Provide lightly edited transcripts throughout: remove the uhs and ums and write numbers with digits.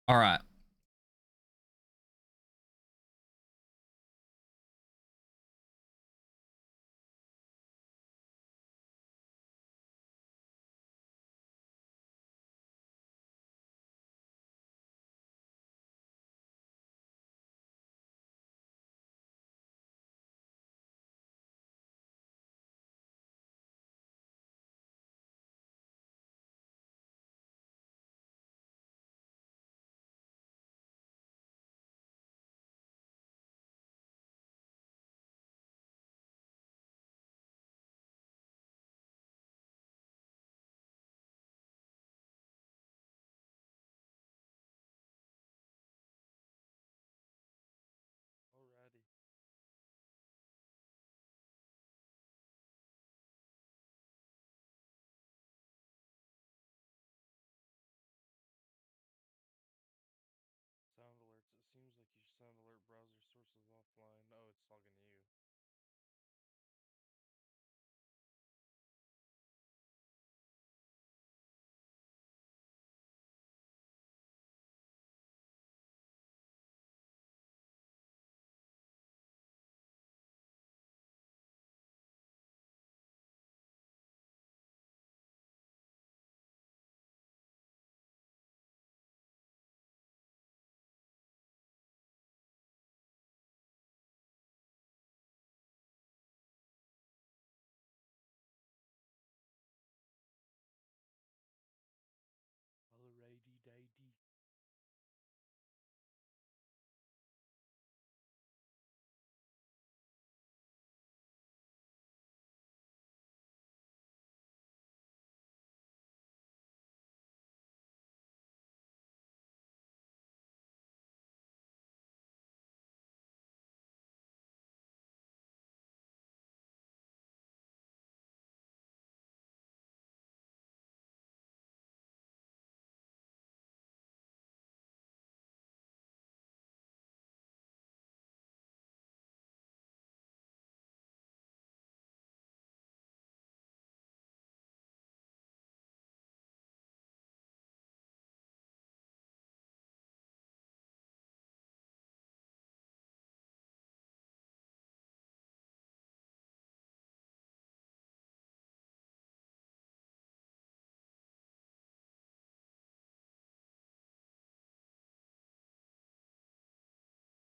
All right. Alrighty. Sound alerts. It seems like your sound alert browser source is offline. Oh, it's talking to you. Alrighty, dighty.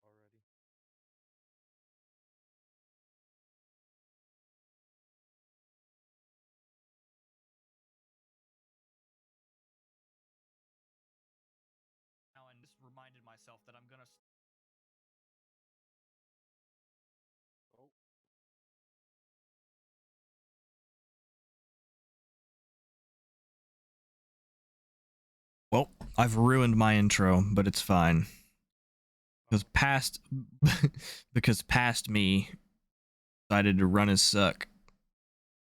Already. Now and just reminded myself that I'm gonna. Oh, Well, I've ruined my intro, but it's fine. Because oh. past because past me decided to run his suck.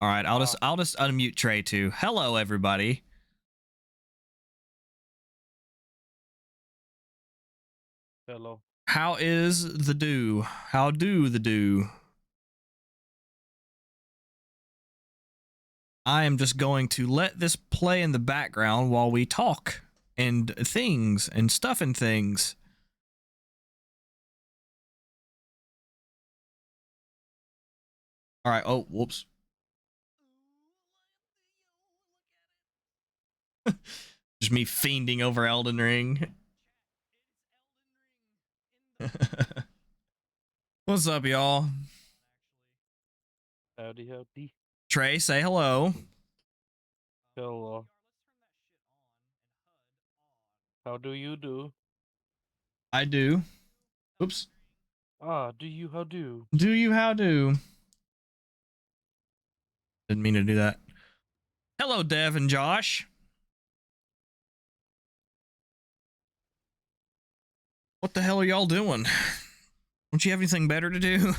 All right, Ah, I'll just unmute Trey too. Hello everybody. hello. How is the do? How do the do? I am just going to let this play in the background while we talk and things and stuff and things. All right. Oh, whoops. Just me fiending over Elden Ring. What's up, y'all? Howdy, howdy. Trey, say hello. Hello. How do you do? I do. Oops. Ah, do you how do? Do you how do? Didn't mean to do that. Hello, Dev and Josh. What the hell are y'all doing? Don't you have anything better to do?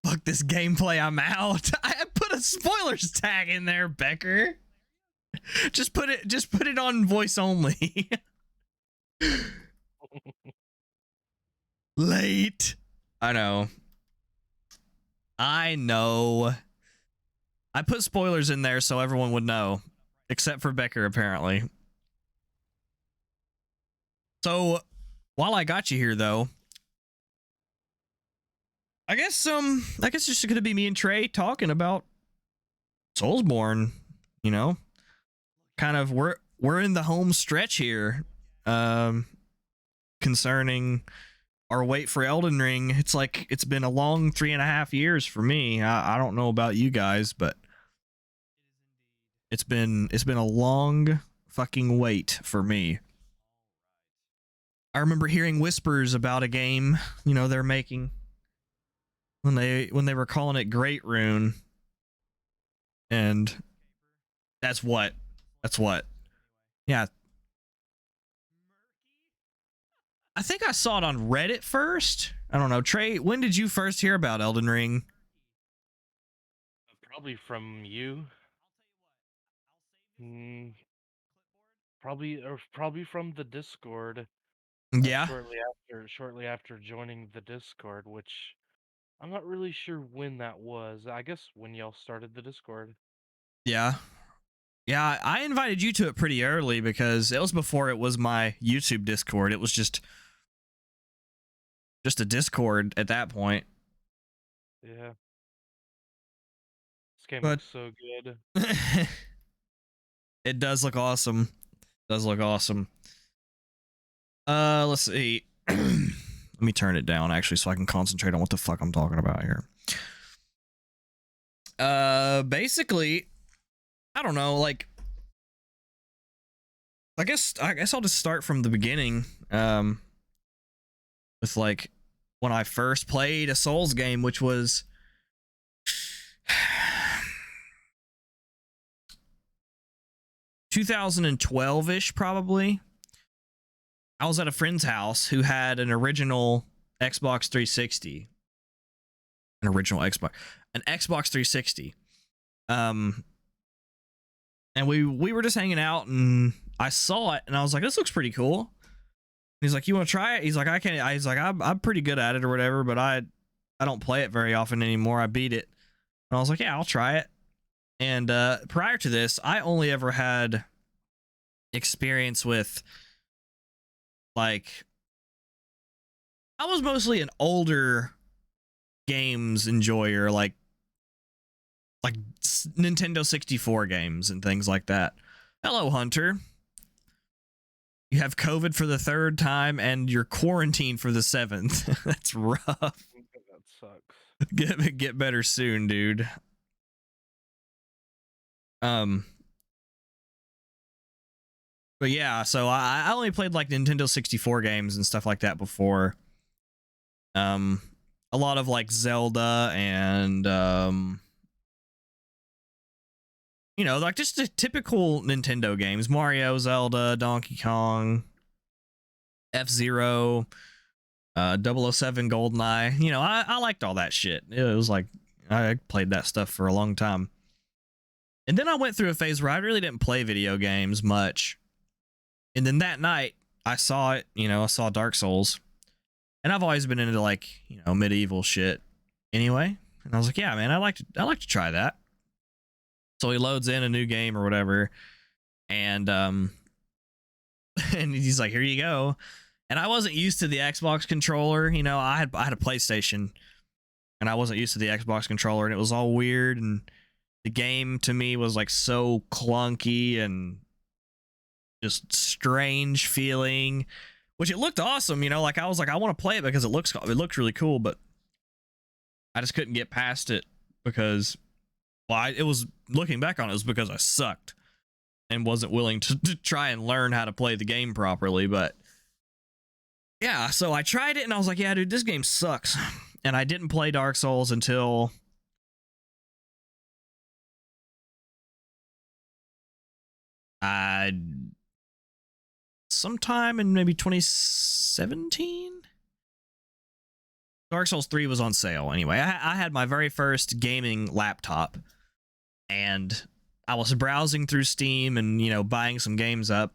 Fuck this gameplay, I'm out. I put a spoilers tag in there, Becker. Just put it on voice only. Late. I know. I know. I put spoilers in there so everyone would know. except for Becker, apparently. So, while I got you here, though, I guess it's just gonna be me and Trey talking about Soulsborne. You know, kind of we're in the home stretch here, concerning our wait for Elden Ring. It's like it's been a long 3.5 years for me. I don't know about you guys, but it's been a long fucking wait for me. I remember hearing whispers about a game, you know, they're making when they were calling it Great Rune, and that's what yeah, I think I saw it on Reddit first. I don't know. Trey, when did you first hear about Elden Ring? Probably from you. Mm, probably from the Discord. Yeah. Shortly after joining the Discord, which I'm not really sure when that was. I guess when y'all started the Discord. Yeah. Yeah, I invited you to it pretty early because it was before it was my YouTube Discord. It was just a Discord at that point. Yeah. This game But looks so good. it does look awesome. Does look awesome. Let's see. Let me turn it down actually so I can concentrate on what the fuck I'm talking about here. Basically, I don't know, like I guess I'll just start from the beginning. With like when I first played a Souls game, which was 2012-ish probably. I was at a friend's house who had an original Xbox 360. An Xbox 360. And we were just hanging out and I saw it and I was like, this looks pretty cool. He's like, you want to try it? He's like, I can't. He's like, I'm pretty good at it or whatever, but I don't play it very often anymore. I beat it. And I was like, yeah, I'll try it. And prior to this, I only ever had experience with, like, I was mostly an older games enjoyer, like Nintendo 64 games and things like that. Hello, Hunter. You have COVID for the 3rd time and you're quarantined for the 7th. That's rough. That sucks. Get better soon, dude. But yeah, so I only played like Nintendo 64 games and stuff like that before. A lot of like Zelda and you know, like just the typical Nintendo games. Mario, Zelda, Donkey Kong, F-Zero, 007 GoldenEye. You know, I liked all that shit. It was like, I played that stuff for a long time. And then I went through a phase where I really didn't play video games much. And then that night, I saw it, you know, I saw Dark Souls. And I've always been into like, you know, medieval shit anyway. And I was like, yeah, man, I like to try that. So he loads in a new game or whatever, and and he's like, here you go. And I wasn't used to the Xbox controller, you know. I had a PlayStation, and I wasn't used to the Xbox controller, and it was all weird, and the game to me was like so clunky and just strange feeling, which it looked awesome, you know. Like I was like, I want to play it because it looked really cool, but I just couldn't get past it because, well, it was, looking back on it, was because I sucked and wasn't willing to try and learn how to play the game properly. But yeah, so I tried it and I was like, yeah, dude, this game sucks. And I didn't play Dark Souls until sometime in maybe 2017. Dark Souls 3 was on sale anyway. I had my very first gaming laptop, and I was browsing through Steam and, you know, buying some games up,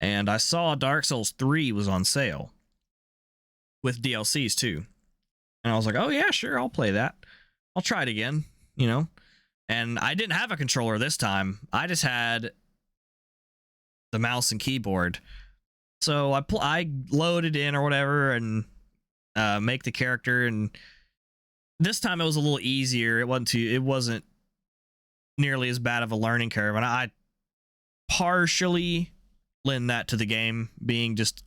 and I saw Dark Souls 3 was on sale with DLCs too. And I was like, oh yeah, sure, I'll play that. I'll try it again, you know. And I didn't have a controller this time. I just had the mouse and keyboard. So I loaded in or whatever and make the character, and this time it was a little easier. It wasn't nearly as bad of a learning curve, and I partially lend that to the game being just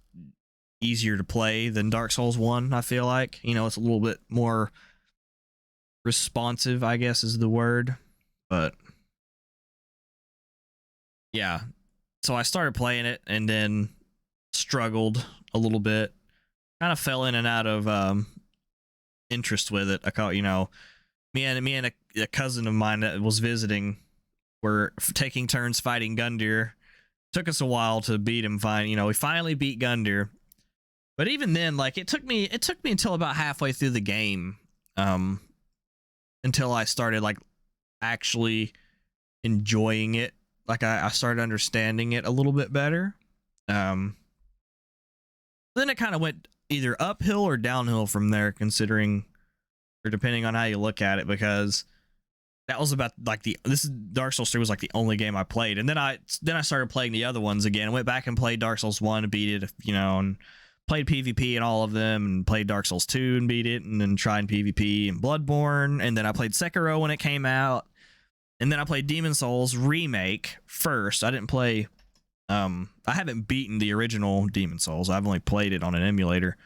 easier to play than Dark Souls 1. I feel like, it's a little bit more responsive, I guess is the word. But yeah, so I started playing it and then struggled a little bit, kind of fell in and out of interest with it. I caught, me and a cousin of mine that was visiting were taking turns fighting Gundyr. Took us a while to beat him. We finally beat Gundyr. But even then, like, it took me until about halfway through the game, until I started like actually enjoying it. Like I started understanding it a little bit better. Then it kind of went either uphill or downhill from there, considering or depending on how you look at it, because that was about like this Dark Souls 3 was like the only game I played, and then I started playing the other ones again. Went back and played Dark Souls 1 and beat it, and played PvP in all of them, and played Dark Souls 2 and beat it, and then tried PvP and Bloodborne, and then I played Sekiro when it came out, and then I played Demon Souls Remake first. I didn't play I haven't beaten the original Demon Souls. I've only played it on an emulator.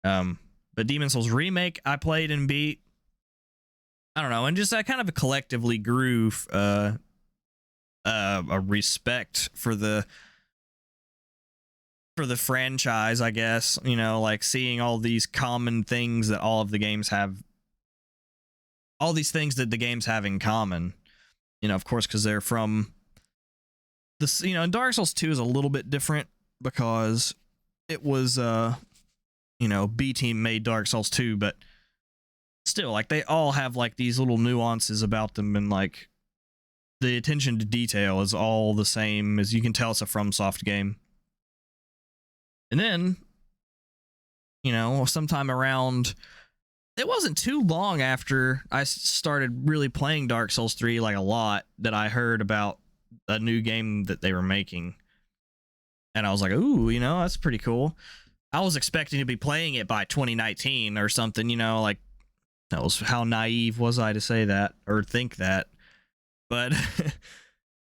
But Demon Souls Remake I played and beat. I don't know, and just I kind of collectively grew a respect for the franchise, I guess. Like seeing all these common things that all of the games have, all these things that the games have in common. Of course, because they're from this. And Dark Souls 2 is a little bit different because it was B Team made Dark Souls 2, but still, like, they all have like these little nuances about them, and like the attention to detail is all the same. As you can tell, it's a FromSoft game. And then, sometime around, it wasn't too long after I started really playing Dark Souls 3 like a lot, that I heard about a new game that they were making. And I was like, ooh, that's pretty cool. I was expecting to be playing it by 2019 or something, like, that was, how naive was I to say that or think that? But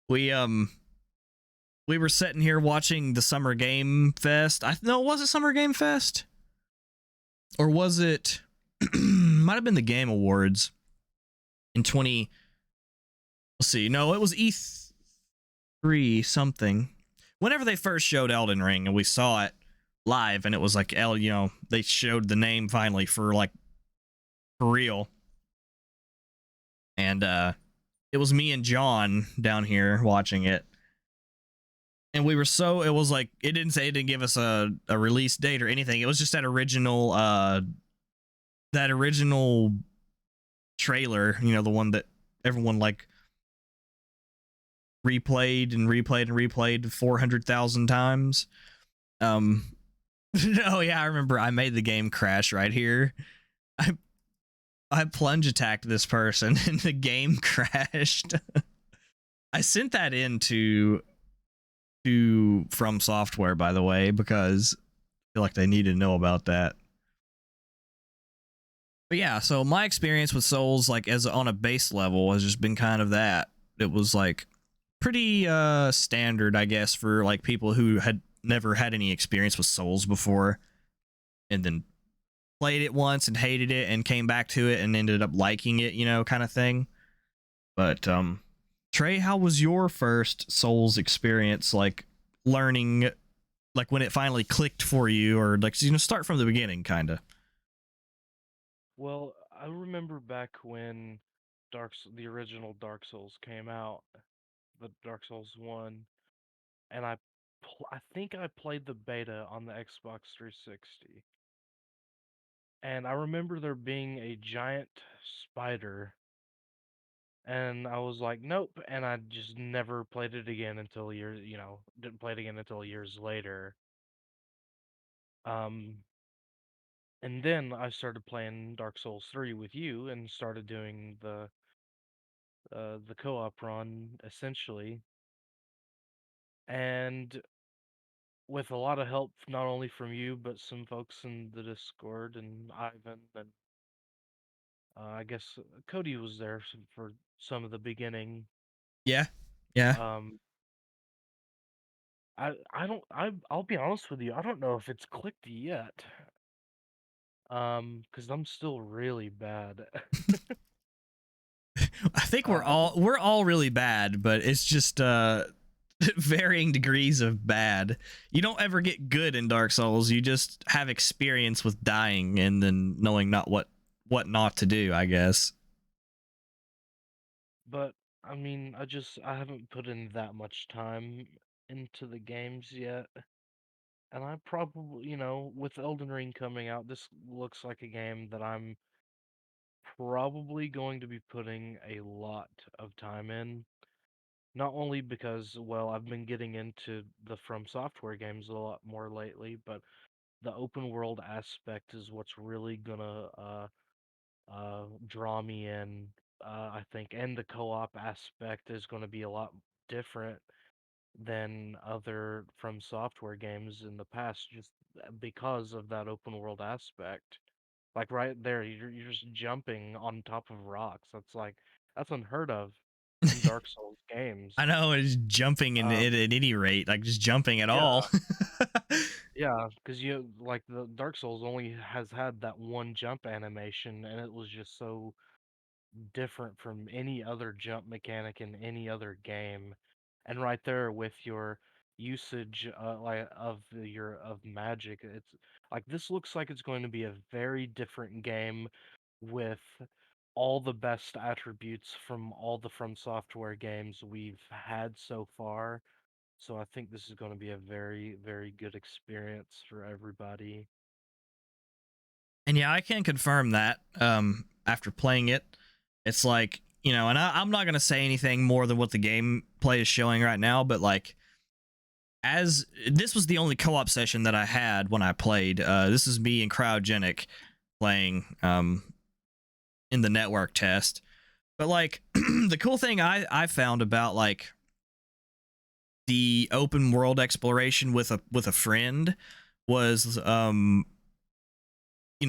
we were sitting here watching the Summer Game Fest. Was it Summer Game Fest? Or was it might have been the Game Awards in 20, let's see. No, it was E3 something. Whenever they first showed Elden Ring and we saw it live, and it was like, they showed the name finally for real. And it was me and John down here watching it. And we were it was like, it didn't give us a release date or anything. It was just that original trailer, the one that everyone like replayed and replayed and replayed 400,000 times. Oh yeah, I remember I made the game crash right here. I plunge attacked this person and the game crashed. I sent that in to From Software, by the way, because I feel like they need to know about that. But yeah, so my experience with Souls, like, as on a base level, has just been kind of that. It was like pretty standard, I guess, for like people who had never had any experience with Souls before, and then played it once and hated it and came back to it and ended up liking it, kind of thing. But Trey, how was your first Souls experience, like learning, like when it finally clicked for you, or like, start from the beginning, kind of? Well, I remember back when the original Dark Souls came out, the Dark Souls 1, and I think I played the beta on the Xbox 360. And I remember there being a giant spider, and I was like, nope, and I just never played it again until didn't play it again until years later. Um, and then I started playing Dark Souls 3 with you and started doing the co-op run essentially. And with a lot of help not only from you but some folks in the Discord and Ivan and I guess Cody was there for some of the beginning. Yeah, yeah. Um, I don't I'll be honest with you, I don't know if it's clicked yet. Because I'm still really bad. I think we're Uh, all really bad, but it's just varying degrees of bad. You don't ever get good in Dark Souls. You just have experience with dying and then knowing not what not to do, I guess. but I mean, I haven't put in that much time into the games yet. And I probably, with Elden Ring coming out, this looks like a game that I'm probably going to be putting a lot of time in. Not only because, well, I've been getting into the From Software games a lot more lately, but the open world aspect is what's really gonna draw me in, I think, and the co-op aspect is going to be a lot different than other From Software games in the past, just because of that open world aspect. Like right there, you're just jumping on top of rocks. That's unheard of in Dark Souls games. I know it's jumping in Um, at any rate, like just jumping at yeah, all. yeah, because you like the Dark Souls only has had that one jump animation, and it was just so different from any other jump mechanic in any other game. And right there with your usage like of magic, it's like this looks like it's going to be a very different game with all the best attributes from all the From Software games we've had so far. So I think this is going to be a very, very good experience for everybody. And yeah, I can confirm that after playing it. It's like, and I'm not going to say anything more than what the gameplay is showing right now, but like, as this was the only co-op session that I had when I played. This is me and Cryogenic playing in the network test. But like, the cool thing I found about like the open world exploration with a friend was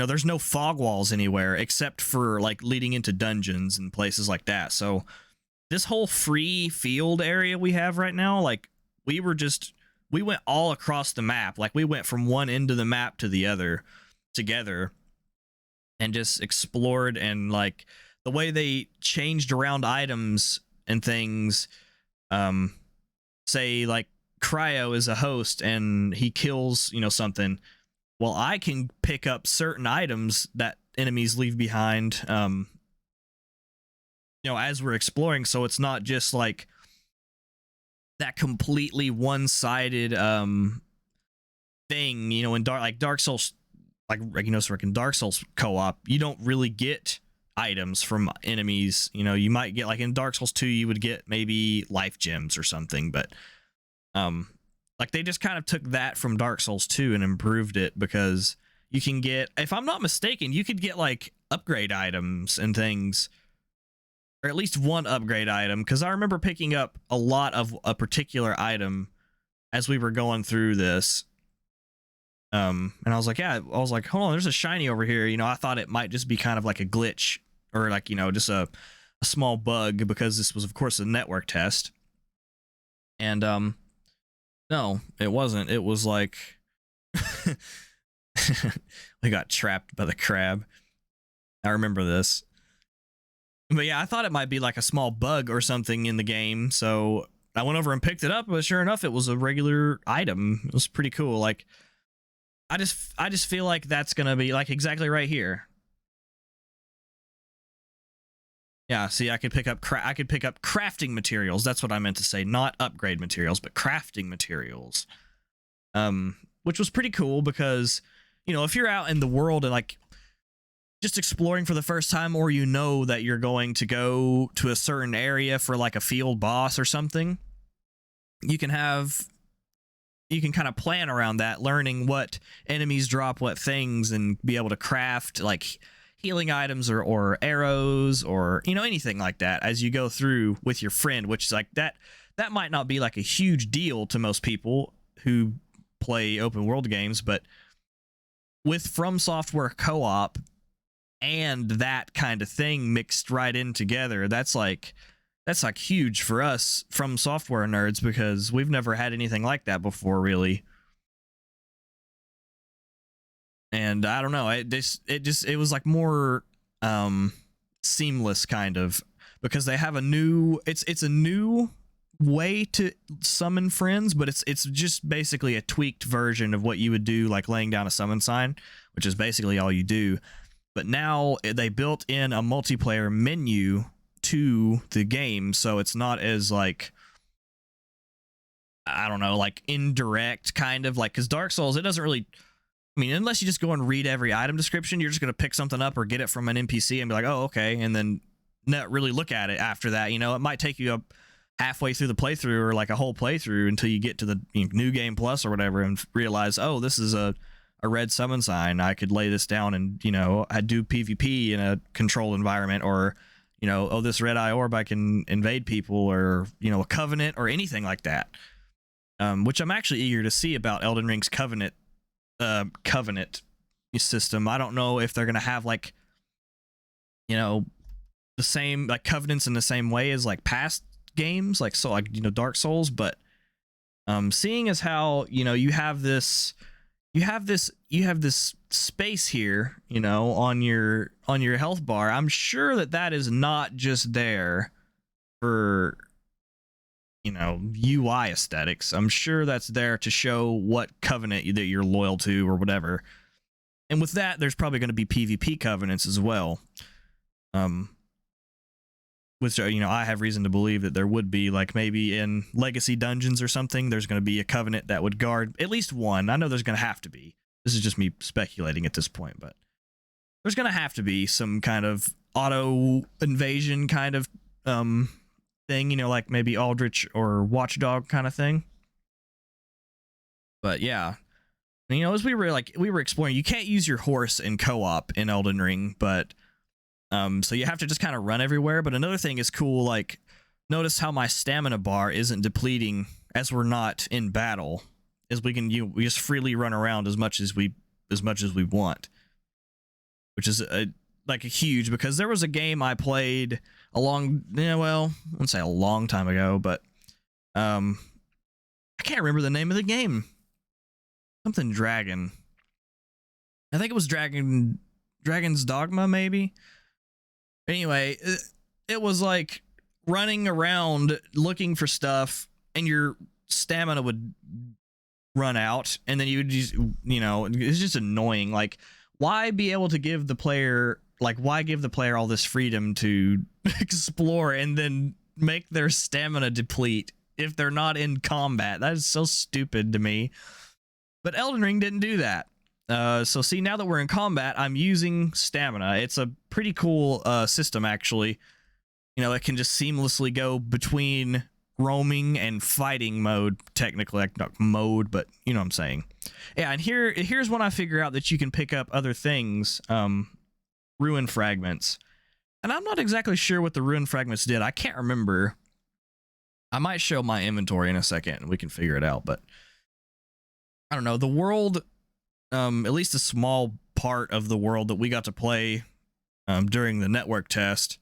there's no fog walls anywhere except for like leading into dungeons and places like that. So this whole free field area we have right now, like we went all across the map. Like we went from one end of the map to the other together and just explored, and like the way they changed around items and things, say like Cryo is a host and he kills, something. Well, I can pick up certain items that enemies leave behind, as we're exploring. So it's not just like that completely one-sided thing, in Dark Souls, so in Dark Souls co-op, you don't really get items from enemies. You might get, like in Dark Souls 2, you would get maybe life gems or something, but like they just kind of took that from Dark Souls 2 and improved it, because you can get, if I'm not mistaken, you could get like upgrade items and things, or at least one upgrade item, because I remember picking up a lot of a particular item as we were going through this. And I was like, hold on, there's a shiny over here. I thought it might just be kind of like a glitch, or like, just a small bug, because this was, of course, a network test. And no, it wasn't. It was like we got trapped by the crab. I remember this. But yeah, I thought it might be like a small bug or something in the game, so I went over and picked it up, but sure enough, it was a regular item. It was pretty cool. Like, I just feel like that's gonna be like exactly right here. Yeah, see, I could pick up crafting materials. That's what I meant to say, not upgrade materials, but crafting materials. Which was pretty cool, because if you're out in the world and like just exploring for the first time, or that you're going to go to a certain area for like a field boss or something, you can kind of plan around that, learning what enemies drop what things, and be able to craft like healing items or arrows, or anything like that as you go through with your friend, which is like that might not be like a huge deal to most people who play open world games, but with From Software co-op and that kind of thing mixed right in together, that's like huge for us From Software nerds, because we've never had anything like that before, really. And I don't know, it was like more seamless, kind of, because they have a new, it's a new way to summon friends, but it's just basically a tweaked version of what you would do, like laying down a summon sign, which is basically all you do. But now they built in a multiplayer menu to the game, so it's not as like, I don't know, like indirect, kind of like, because Dark Souls, it doesn't really, I mean, unless you just go and read every item description, you're just going to pick something up or get it from an NPC and be like, oh, okay, and then not really look at it after that. You know, it might take you up halfway through the playthrough, or like a whole playthrough, until you get to the new game plus or whatever, and realize, oh, this is a red summon sign. I could lay this down and, you know, I do PvP in a controlled environment, or, you know, oh, this red eye orb, I can invade people, or, you know, a covenant or anything like that. Which I'm actually eager to see about Elden Ring's covenant system. I don't know if they're gonna have, like, you know, the same, like, covenants in the same way as like past games, like, so, like, you know, Dark Souls, but seeing as how, you know, you have this space here, you know, on your health bar, I'm sure that is not just there for, you know, UI aesthetics. I'm sure that's there to show what covenant that you're loyal to or whatever. And with that, there's probably going to be PvP covenants as well. Which, you know, I have reason to believe that there would be, like, maybe in Legacy Dungeons or something, there's going to be a covenant that would guard at least one. I know there's going to have to be. This is just me speculating at this point, but there's going to have to be some kind of auto invasion kind of thing, you know, like maybe Aldrich or Watchdog kind of thing. But yeah, you know, as we were exploring, you can't use your horse in co-op in Elden Ring, but so you have to just kind of run everywhere. But another thing is cool, like, notice how my stamina bar isn't depleting as we're not in battle, as we just freely run around as much as we want, which is like a huge, because there was a game I played I wouldn't say a long time ago, but I can't remember the name of the game. Something Dragon. I think it was Dragon's Dogma, maybe. Anyway, it was like running around looking for stuff, and your stamina would run out, and then you would just, you know, it's just annoying. Like, why be able to give the player, like, why give the player all this freedom to explore and then make their stamina deplete if they're not in combat? That is so stupid to me. But Elden Ring didn't do that. So see, now that we're in combat, I'm using stamina. It's a pretty cool system, actually. You know, it can just seamlessly go between roaming and fighting mode, technically, like, not mode, but you know what I'm saying. Yeah, and here's when I figure out that you can pick up other things, ruin fragments. And I'm not exactly sure what the ruin fragments did. I can't remember. I might show my inventory in a second and we can figure it out, but I don't know. The world, at least a small part of the world that we got to play during the network test,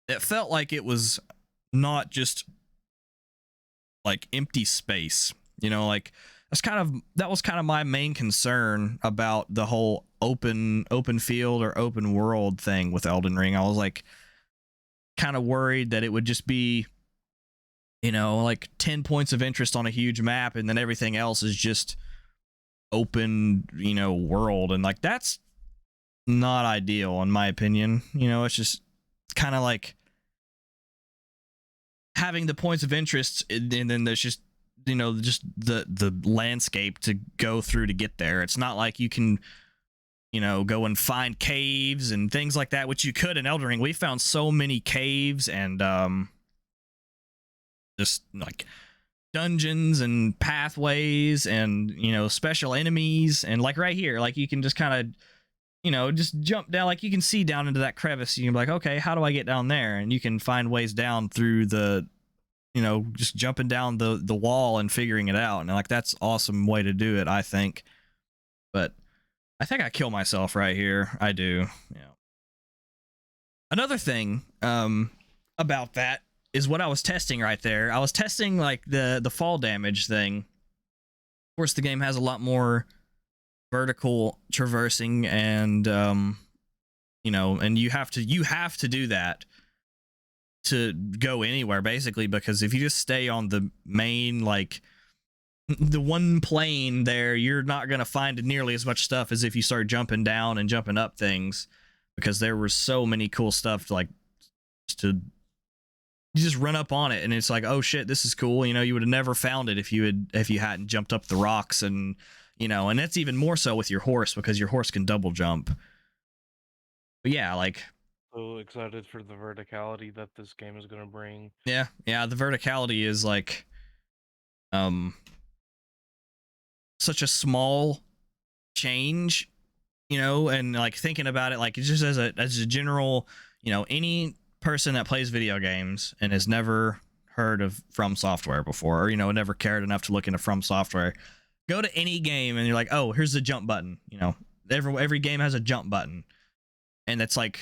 it felt like it was not just like empty space, you know, like that was kind of my main concern about the whole open field or open world thing with Elden Ring. I was like kind of worried that it would just be, you know, like 10 points of interest on a huge map, and then everything else is just open, you know, world, and like that's not ideal in my opinion. You know, it's just kind of like having the points of interest, and then there's just, you know, just the landscape to go through to get there. It's not like you can, you know, go and find caves and things like that, which you could in Elden Ring. We found so many caves and just like dungeons and pathways and, you know, special enemies, and like right here, like you can just kind of, you know, just jump down, like you can see down into that crevice, you can be like, okay, how do I get down there? And you can find ways down through the just jumping down the wall and figuring it out. And like, that's awesome way to do it, I think. But I think I kill myself right here. I do. Yeah. Another thing about that is what I was testing right there. I was testing like the fall damage thing. Of course, the game has a lot more vertical traversing, and and you have to do that to go anywhere, basically, because if you just stay on the main, like the one plane there, you're not going to find nearly as much stuff as if you start jumping down and jumping up things, because there was so many cool stuff to you just run up on it and it's like, oh shit, this is cool. You would have never found it if you hadn't jumped up the rocks, and and that's even more so with your horse, because your horse can double jump. But yeah, like, So excited for the verticality that this game is going to bring. yeah, the verticality is like such a small change, and like thinking about it, like just as a general, any person that plays video games and has never heard of From Software before, or never cared enough to look into From Software, go to any game and you're like, oh, here's the jump button. Every game has a jump button, and that's like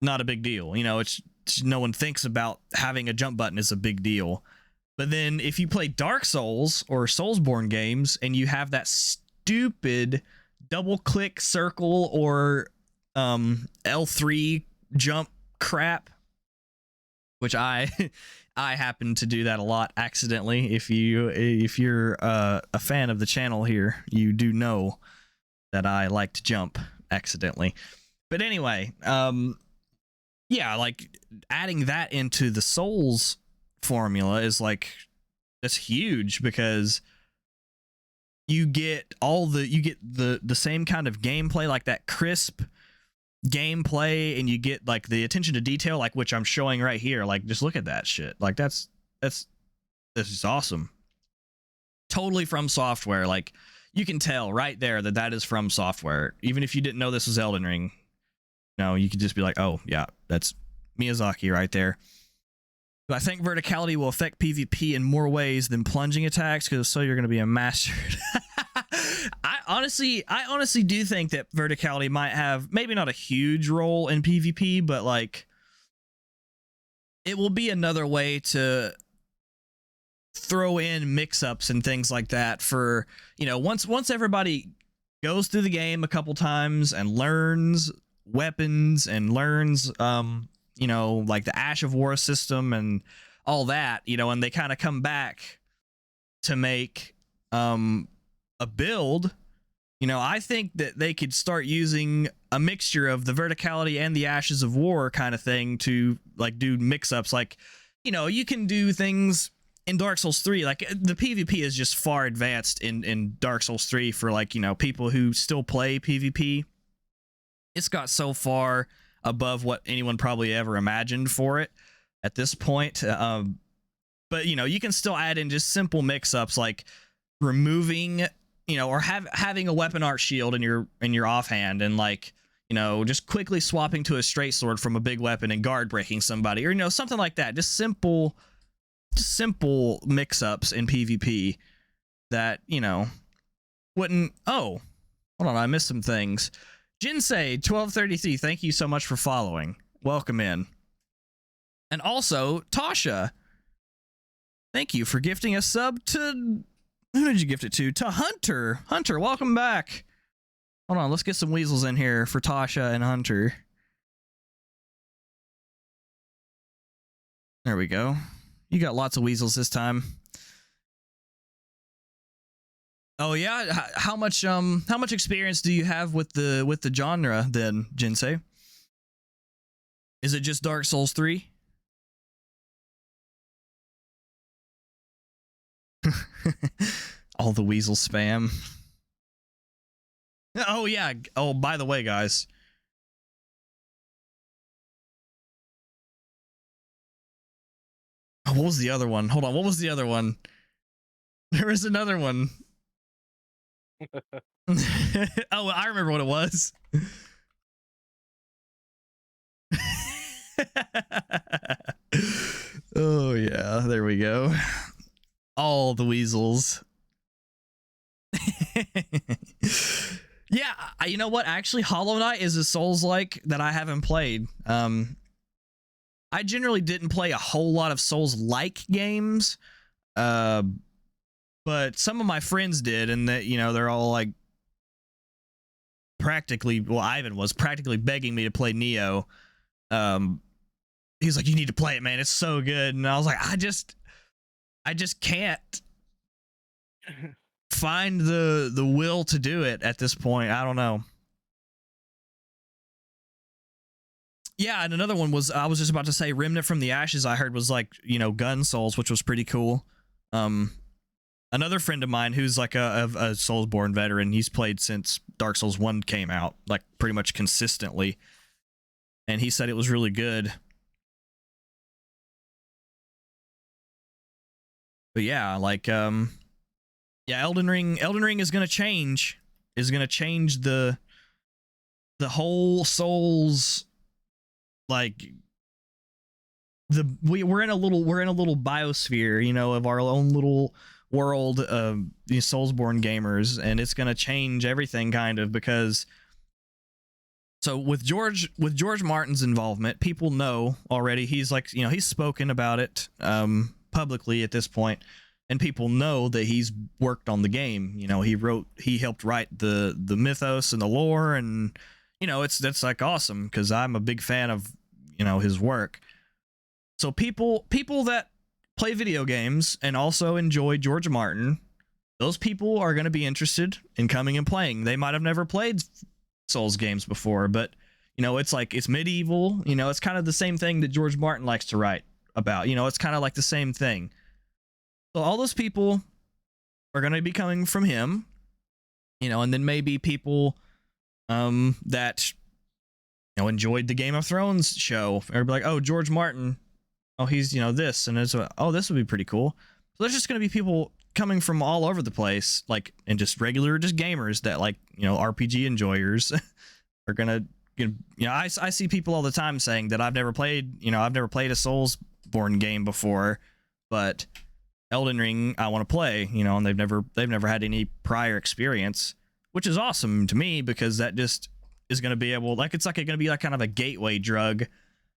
not a big deal. It's no one thinks about having a jump button is a big deal. But then if you play Dark Souls or Soulsborne games and you have that stupid double click circle or L3 jump crap, which I happen to do that a lot accidentally. If you're a fan of the channel here, you do know that I like to jump accidentally. But anyway, yeah, like adding that into the Souls formula is like, that's huge, because you get the same kind of gameplay, like that crisp gameplay, and you get like the attention to detail, like which I'm showing right here. Like, just look at that shit. Like, this is awesome. Totally From Software. Like, you can tell right there that is From Software. Even if you didn't know this was Elden Ring, you could just be like, oh yeah, that's Miyazaki right there. I think verticality will affect PvP in more ways than plunging attacks, because so you're going to be a master. I honestly do think that verticality might have maybe not a huge role in PvP, but like it will be another way to throw in mix-ups and things like that for, once everybody goes through the game a couple times and learns weapons and learns like the Ash of War system and all that, and they kind of come back to make a build, I think that they could start using a mixture of the verticality and the Ashes of War kind of thing to like do mix-ups. Like, you can do things in Dark Souls 3, like the PvP is just far advanced in Dark Souls 3 for like, people who still play PvP. It's got so far above what anyone probably ever imagined for it at this point. But you can still add in just simple mix-ups, like removing, or having a weapon art shield in your offhand, and like, just quickly swapping to a straight sword from a big weapon and guard breaking somebody, or something like that. Just simple mix-ups in PvP that, wouldn't. Oh, hold on, I missed some things. Jinsei 1233, thank you so much for following. Welcome in. And also Tasha, thank you for gifting a sub to, who did you gift it to? To Hunter. Hunter, welcome back. Hold on, let's get some weasels in here for Tasha and Hunter. There we go. You got lots of weasels this time. Oh yeah, how much experience do you have with the genre then, Jinsei? Is it just Dark Souls 3? All the weasel spam. Oh yeah. Oh, by the way, guys. Oh, what was the other one? Hold on, what was the other one? There was another one. Oh, I remember what it was. Oh yeah, there we go. All the weasels. Yeah, you know what? Actually, Hollow Knight is a Souls-like that I haven't played. I generally didn't play a whole lot of Souls-like games, but some of my friends did, and that, you know, they're all like practically, well, Ivan was practically begging me to play Neo. He's like, you need to play it, man. It's so good. And I was like, I just can't find the will to do it at this point. I don't know. Yeah, and another one was, I was just about to say, Remnant from the Ashes, I heard was like, you know, Gun Souls, which was pretty cool. Another friend of mine who's like a Soulsborne veteran, he's played since Dark Souls 1 came out, like pretty much consistently. And he said it was really good. But yeah, like, yeah, Elden Ring is gonna change. Is gonna change the whole Souls, like, we're in a little biosphere, you know, of our own little world of these Soulsborne gamers, and it's gonna change everything kind of, because so with George Martin's involvement, people know already. He's like, you know, he's spoken about it publicly at this point, and people know that he's worked on the game. You know, he helped write the mythos and the lore, and you know, that's like awesome, because I'm a big fan of, you know, his work. So people that play video games and also enjoy George Martin, those people are going to be interested in coming and playing. They might have never played Souls games before, but you know, it's like, it's medieval, you know, it's kind of the same thing that George Martin likes to write about, you know, it's kind of like the same thing. So all those people are going to be coming from him, you know, and then maybe people that, you know, enjoyed the Game of Thrones show, or be like, oh, George Martin, oh, he's, you know, this, and it's, oh, this would be pretty cool. So there's just going to be people coming from all over the place, like, and just regular, just gamers that, like, you know, RPG enjoyers are gonna, you know, I see people all the time saying that I've never played a Soulsborne game before, but Elden Ring I want to play, you know, and they've never had any prior experience, which is awesome to me, because that just is going to be able, like, it's like going to be like kind of a gateway drug,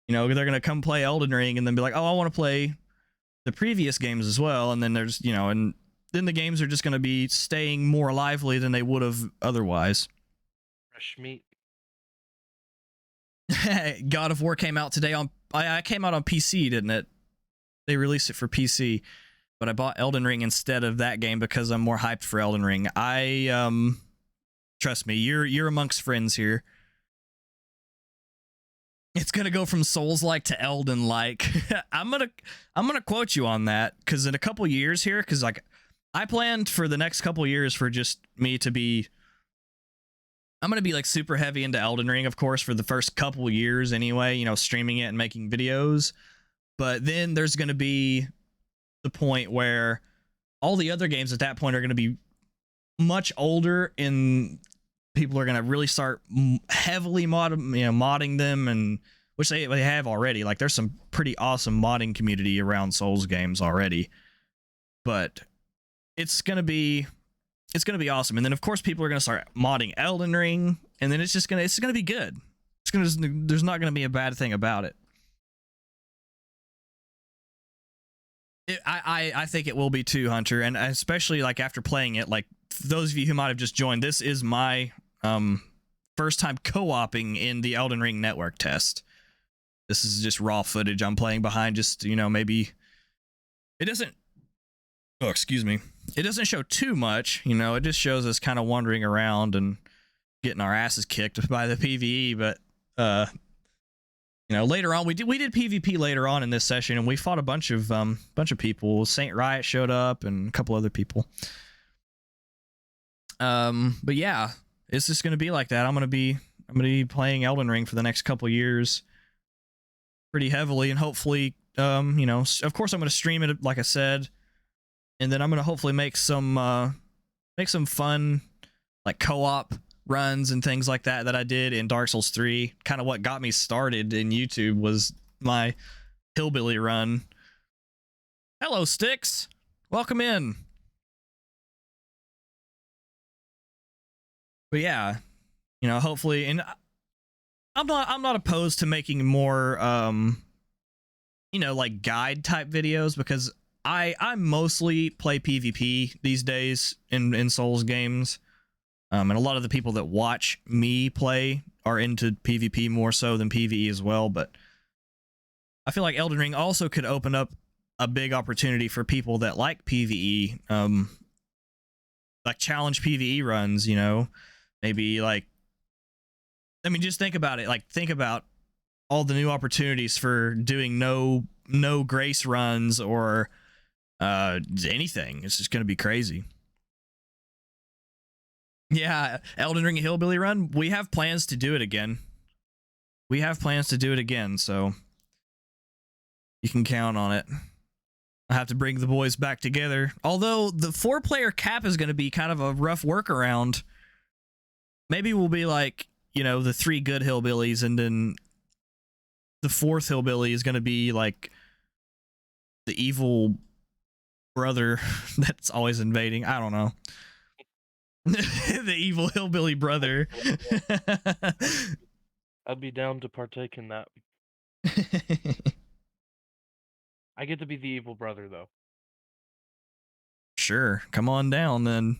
you know, they're going to come play Elden Ring and then be like, oh, I want to play the previous games as well, and then there's, you know, and then the games are just going to be staying more lively than they would have otherwise. Fresh meat. God of War came out today on, I came out on PC, didn't it? They released it for PC, but I bought Elden Ring instead of that game because I'm more hyped for Elden Ring. Trust me, you're amongst friends here. It's gonna go from Souls-like to Elden-like. I'm gonna quote you on that, because in a couple years here, because like I planned for the next couple years for just me to be, I'm gonna be like super heavy into Elden Ring, of course, for the first couple years anyway, you know, streaming it and making videos. But then there's gonna be the point where all the other games at that point are gonna be much older, and people are gonna really start heavily modding them, and which they have already. Like, there's some pretty awesome modding community around Souls games already, but it's gonna be awesome. And then of course people are gonna start modding Elden Ring, and then it's gonna be good. There's not gonna be a bad thing about it. I think it will be too, Hunter, and especially like after playing it, like those of you who might have just joined, this is my first time co-oping in the Elden Ring network test. This is just raw footage I'm playing behind, just, you know, maybe it doesn't, oh, excuse me, it doesn't show too much, you know, it just shows us kind of wandering around and getting our asses kicked by the PvE, but you know, later on we did PvP later on in this session, and we fought a bunch of people. Saint Riot showed up and a couple other people. But yeah, it's just gonna be like that. I'm gonna be playing Elden Ring for the next couple years pretty heavily, and hopefully, you know, of course I'm gonna stream it, like I said, and then I'm gonna hopefully make some fun, like, co-op runs and things like that I did in Dark Souls 3. Kind of what got me started in YouTube was my hillbilly run Hello, Sticks. Welcome in. But yeah, you know, hopefully, and I'm not opposed to making more you know, like guide type videos, because I mostly play PvP these days in Souls games. And a lot of the people that watch me play are into PvP more so than PvE as well, but I feel like Elden Ring also could open up a big opportunity for people that like PvE, like challenge PvE runs, you know, maybe like, I mean, just think about it. Like, think about all the new opportunities for doing no grace runs or anything. It's just gonna be crazy. Yeah, Elden Ring Hillbilly Run. We have plans to do it again. So you can count on it. I have to bring the boys back together. Although the 4-player cap is going to be kind of a rough workaround. Maybe we'll be like, you know, the 3 good hillbillies, and then the 4th hillbilly is going to be like the evil brother that's always invading. I don't know. The evil hillbilly brother. I'd be down to partake in that. I get to be the evil brother, though. Sure, come on down then.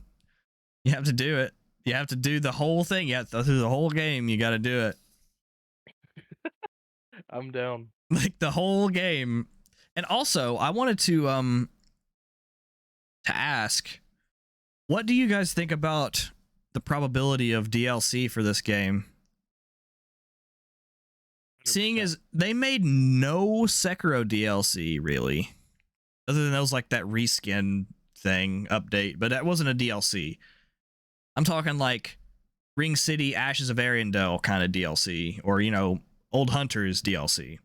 You have to do it. You have to do the whole thing. You have to through the whole game. You got to do it. I'm down. Like the whole game. And also, I wanted to ask, what do you guys think about the probability of DLC for this game? 100%. Seeing as they made no Sekiro DLC, really, other than those like that reskin thing update, but that wasn't a DLC. I'm talking like Ring City Ashes of Ariandel kind of DLC, or, you know, Old Hunters DLC.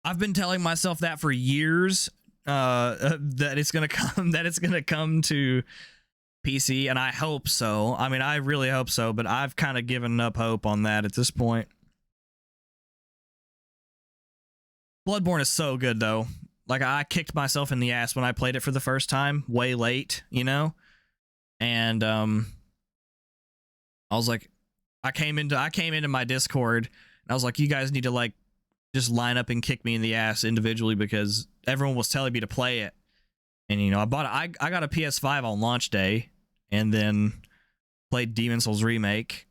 I've been telling myself that for years, that it's gonna come to PC, and I hope so. I mean, I really hope so, but I've kind of given up hope on that at this point. Bloodborne is so good, though. Like, I kicked myself in the ass when I played it for the first time, way late, you know? And I was like, I came into my Discord, and I was like, you guys need to, like, just line up and kick me in the ass individually, because everyone was telling me to play it. And, you know, I got a PS5 on launch day, and then played Demon Souls Remake.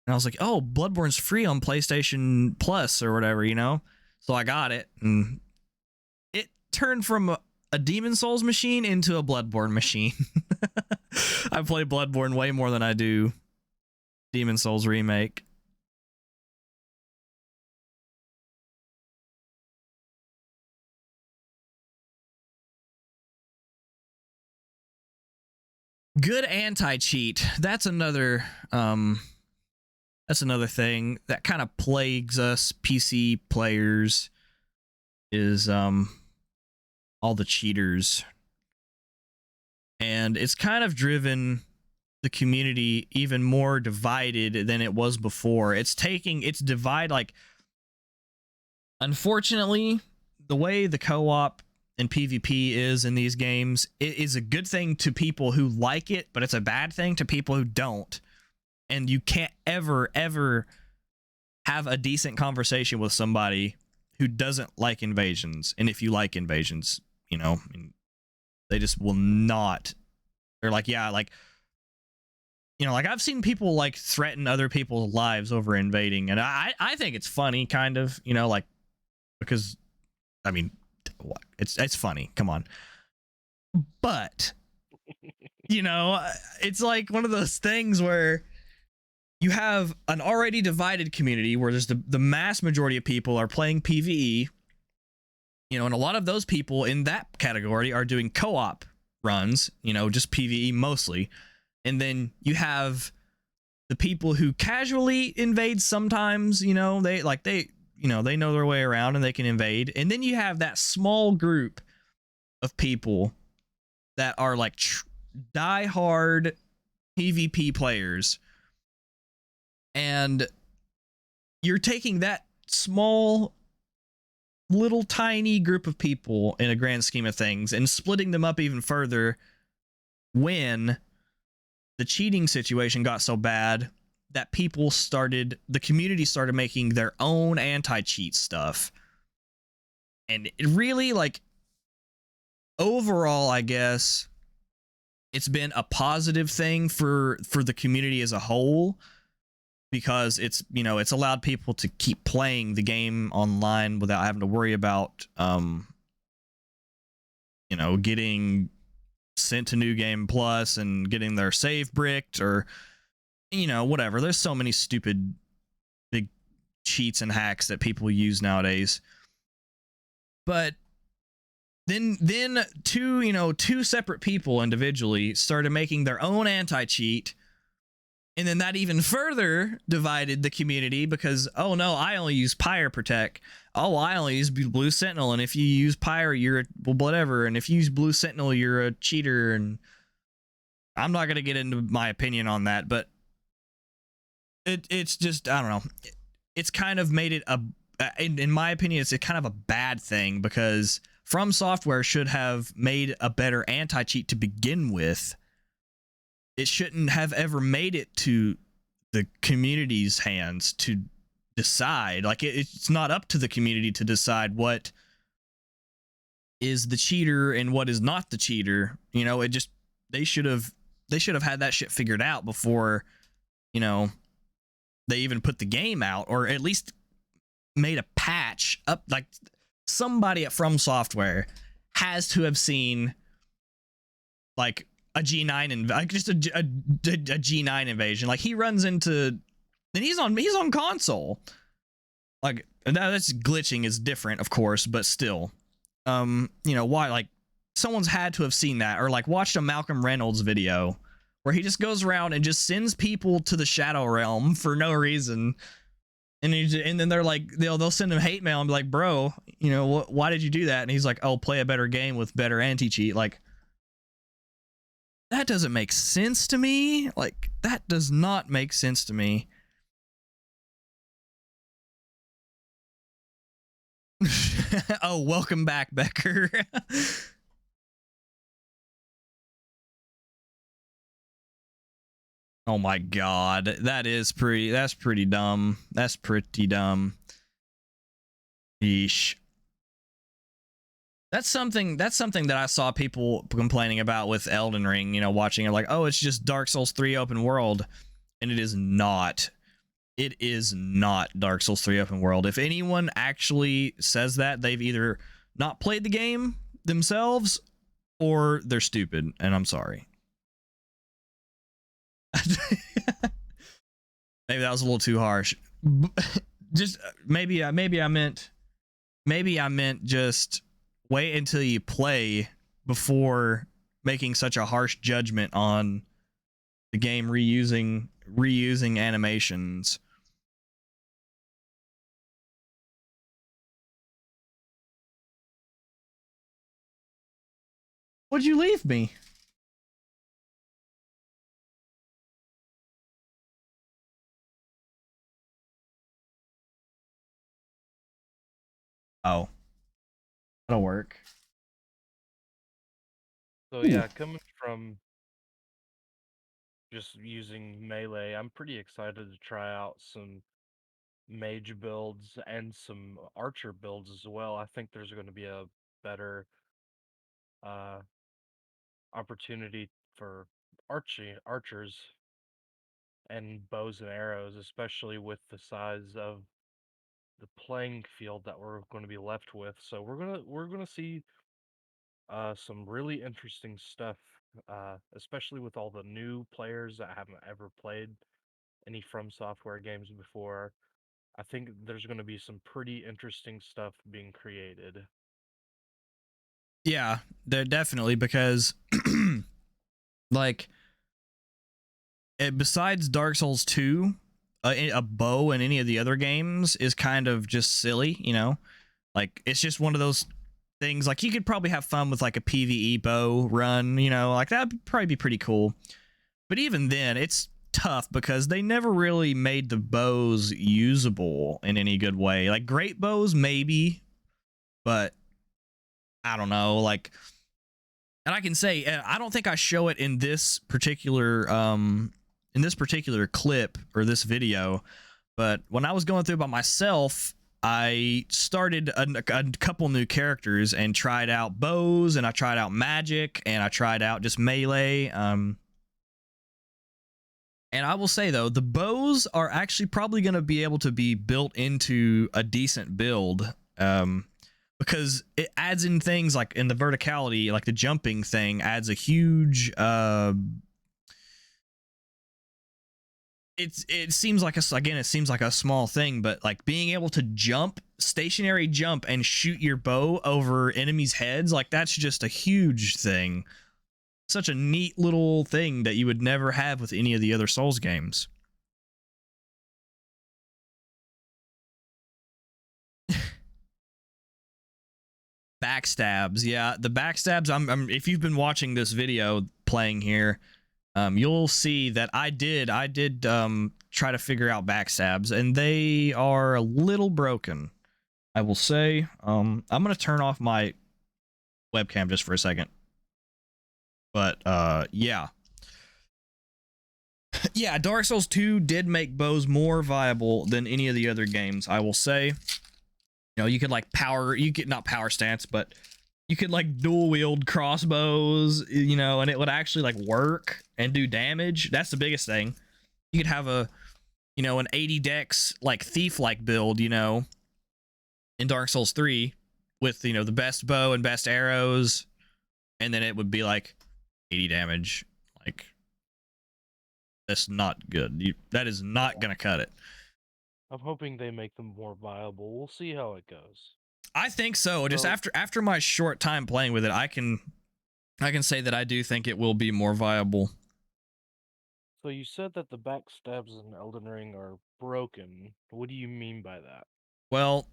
And I was like, oh, Bloodborne's free on PlayStation Plus or whatever, you know? So I got it, and it turned from a Demon Souls machine into a Bloodborne machine. I play Bloodborne way more than I do Demon Souls Remake. Good anti-cheat. That's another thing that kind of plagues us PC players, is all the cheaters. And it's kind of driven the community even more divided than it was before. It's divide, like, unfortunately, the way the co-op and PvP is in these games, it is a good thing to people who like it, but it's a bad thing to people who don't. And you can't ever have a decent conversation with somebody who doesn't like invasions. And if you like invasions, you know, they just will not. They're like, yeah, like, you know, like, I've seen people like threaten other people's lives over invading, and I think it's funny, kind of, you know, like, because, I mean, it's funny, come on. But, you know, it's like one of those things where you have an already divided community where there's the mass majority of people are playing PvE, you know, and a lot of those people in that category are doing co-op runs, you know, just PvE mostly. And then you have the people who casually invade sometimes, you know, they know their way around and they can invade. And then you have that small group of people that are like die-hard PvP players. And you're taking that small, little tiny group of people in a grand scheme of things and splitting them up even further when the cheating situation got so bad that the community started making their own anti-cheat stuff. And it really, like, overall, I guess it's been a positive thing for the community as a whole, because it's, you know, it's allowed people to keep playing the game online without having to worry about you know, getting sent to New Game Plus and getting their save bricked, or, you know, whatever. There's so many stupid big cheats and hacks that people use nowadays. But then two separate people individually started making their own anti-cheat, and then that even further divided the community, because, oh no, I only use Pyre Protect. Oh, I only use Blue Sentinel, and if you use Pyre, you're whatever, and if you use Blue Sentinel, you're a cheater. And I'm not gonna get into my opinion on that, but it's just, I don't know. It's kind of made it in my opinion, it's a kind of a bad thing, because From Software should have made a better anti-cheat to begin with. It shouldn't have ever made it to the community's hands to decide. Like, it's not up to the community to decide what is the cheater and what is not the cheater. You know, they should have had that shit figured out before, you know, they even put the game out, or at least made a patch up. Like, somebody at From Software has to have seen, like, a G9 and like just a G9 invasion. Like, he runs into, and he's on console. Like, that's glitching is different, of course, but still, you know, why? Like, someone's had to have seen that, or like watched a Malcolm Reynolds video where he just goes around and just sends people to the Shadow Realm for no reason. And then they're like, they'll send him hate mail and be like, bro, you know, why did you do that? And he's like, oh, play a better game with better anti-cheat. Like, that doesn't make sense to me. Like, that does not make sense to me. Oh, welcome back, Becker. Oh my god, that's pretty dumb. That's pretty dumb. Yeesh. That's something that I saw people complaining about with Elden Ring, you know, watching it like, oh, it's just Dark Souls 3 open world. And it is not. It is not Dark Souls 3 open world. If anyone actually says that, they've either not played the game themselves or they're stupid, and I'm sorry. Maybe that was a little too harsh. Just maybe I meant just wait until you play before making such a harsh judgment on the game reusing animations. What'd you leave me? Oh, that'll work. So yeah, coming from just using melee, I'm pretty excited to try out some mage builds and some archer builds as well. I think there's going to be a better uh, opportunity for archers and bows and arrows, especially with the size of the playing field that we're going to be left with. So we're gonna see some really interesting stuff, especially with all the new players that haven't ever played any From Software games before. I think there's going to be some pretty interesting stuff being created. Yeah, they're definitely, because like, besides Dark Souls 2, a bow in any of the other games is kind of just silly, you know? Like, it's just one of those things. Like, you could probably have fun with like a PvE bow run, you know? Like, that'd probably be pretty cool. But even then, it's tough because they never really made the bows usable in any good way. Like great bows, maybe, but I don't know. Like, and I can say I don't think I show it in this particular clip or this video, but when I was going through by myself, I started a couple new characters and tried out bows, and I tried out magic, and I tried out just melee. And I will say though, the bows are actually probably going to be able to be built into a decent build, because it adds in things like in the verticality, like the jumping thing adds a huge. It seems like it seems like a small thing, but like being able to jump, stationary jump, and shoot your bow over enemies' heads, like that's just a huge thing. Such a neat little thing that you would never have with any of the other Souls games. Backstabs, yeah, the backstabs. I'm if you've been watching this video playing here, you'll see that I did try to figure out backstabs, and they are a little broken, I will say. I'm gonna turn off my webcam just for a second, but yeah. Yeah, Dark Souls 2 did make bows more viable than any of the other games, I will say. You know, you could like not power stance, but you could like dual wield crossbows, you know, and it would actually like work and do damage. That's the biggest thing. You could have a, you know, an 80 dex like thief like build, you know, in Dark Souls 3 with, you know, the best bow and best arrows, and then it would be like 80 damage. Like, that's not good. That is not gonna cut it. I'm hoping they make them more viable. We'll see how it goes. I think so. Just after my short time playing with it, I can say that I do think it will be more viable. So you said that the backstabs in Elden Ring are broken. What do you mean by that? Well,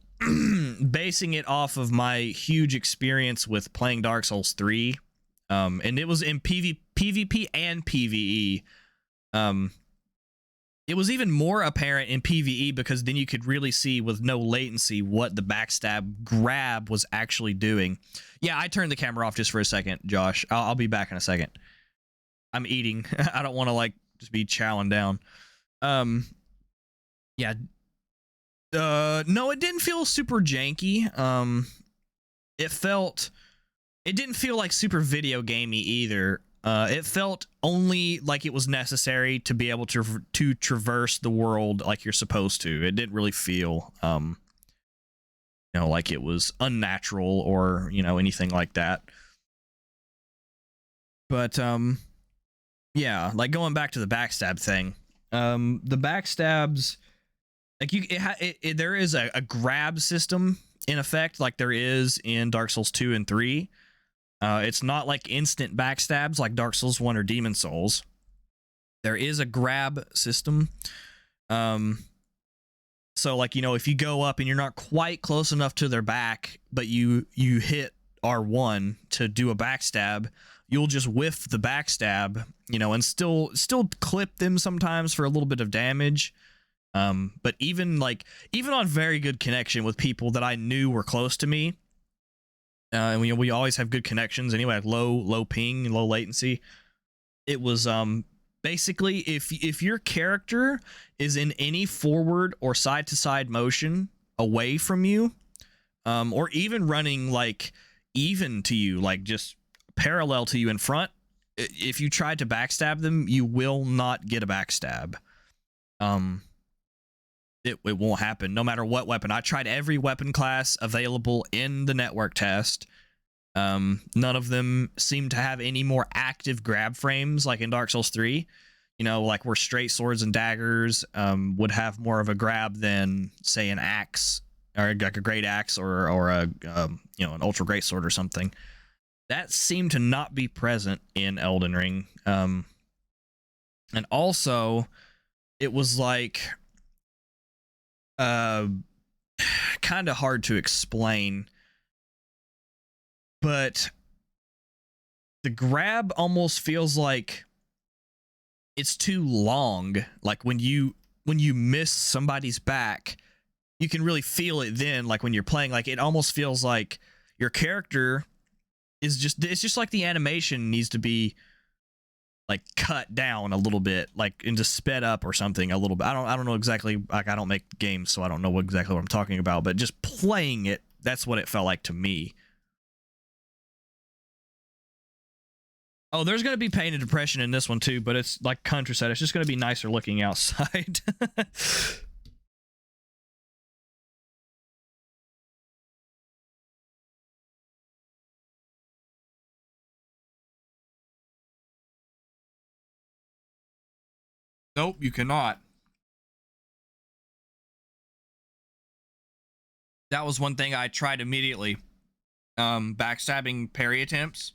basing it off of my huge experience with playing Dark Souls 3, and it was in PvP and PvE. It was even more apparent in PvE because then you could really see with no latency what the backstab grab was actually doing. Yeah, I turned the camera off just for a second, Josh. I'll be back in a second. I'm eating. I don't want to like just be chowing down. Yeah. No, it didn't feel super janky. It didn't feel like super video gamey either. It felt only like it was necessary to be able to traverse the world like you're supposed to. It didn't really feel, you know, like it was unnatural or, you know, anything like that. But, yeah, like going back to the backstab thing, the backstabs, like there is a grab system in effect, like there is in Dark Souls 2 and 3. It's not like instant backstabs like Dark Souls 1 or Demon Souls. There is a grab system. So like, you know, if you go up and you're not quite close enough to their back, but you hit R1 to do a backstab, you'll just whiff the backstab, you know, and still clip them sometimes for a little bit of damage. But even on very good connection with people that I knew were close to me, and we always have good connections anyway, like low ping and low latency. It was basically if your character is in any forward or side to side motion away from you, or even running like even to you, like just parallel to you in front, if you tried to backstab them, you will not get a backstab. It won't happen no matter what weapon. I tried every weapon class available in the network test. None of them seem to have any more active grab frames like in Dark Souls 3. You know, like where straight swords and daggers would have more of a grab than, say, an axe or like a great axe or a you know, an ultra great sword or something. That seemed to not be present in Elden Ring. And also, it was like kind of hard to explain, but the grab almost feels like it's too long. Like when you miss somebody's back, you can really feel it then. Like when you're playing, like it almost feels like your character is just, it's just like the animation needs to be like cut down a little bit, like and just sped up or something a little bit. I don't know exactly, like I don't make games, so I don't know exactly what I'm talking about, but just playing it, that's what it felt like to me. Oh, there's going to be pain and depression in this one too, but it's like Contra said, it's just going to be nicer looking outside. Nope, you cannot. That was one thing I tried immediately. Backstabbing parry attempts.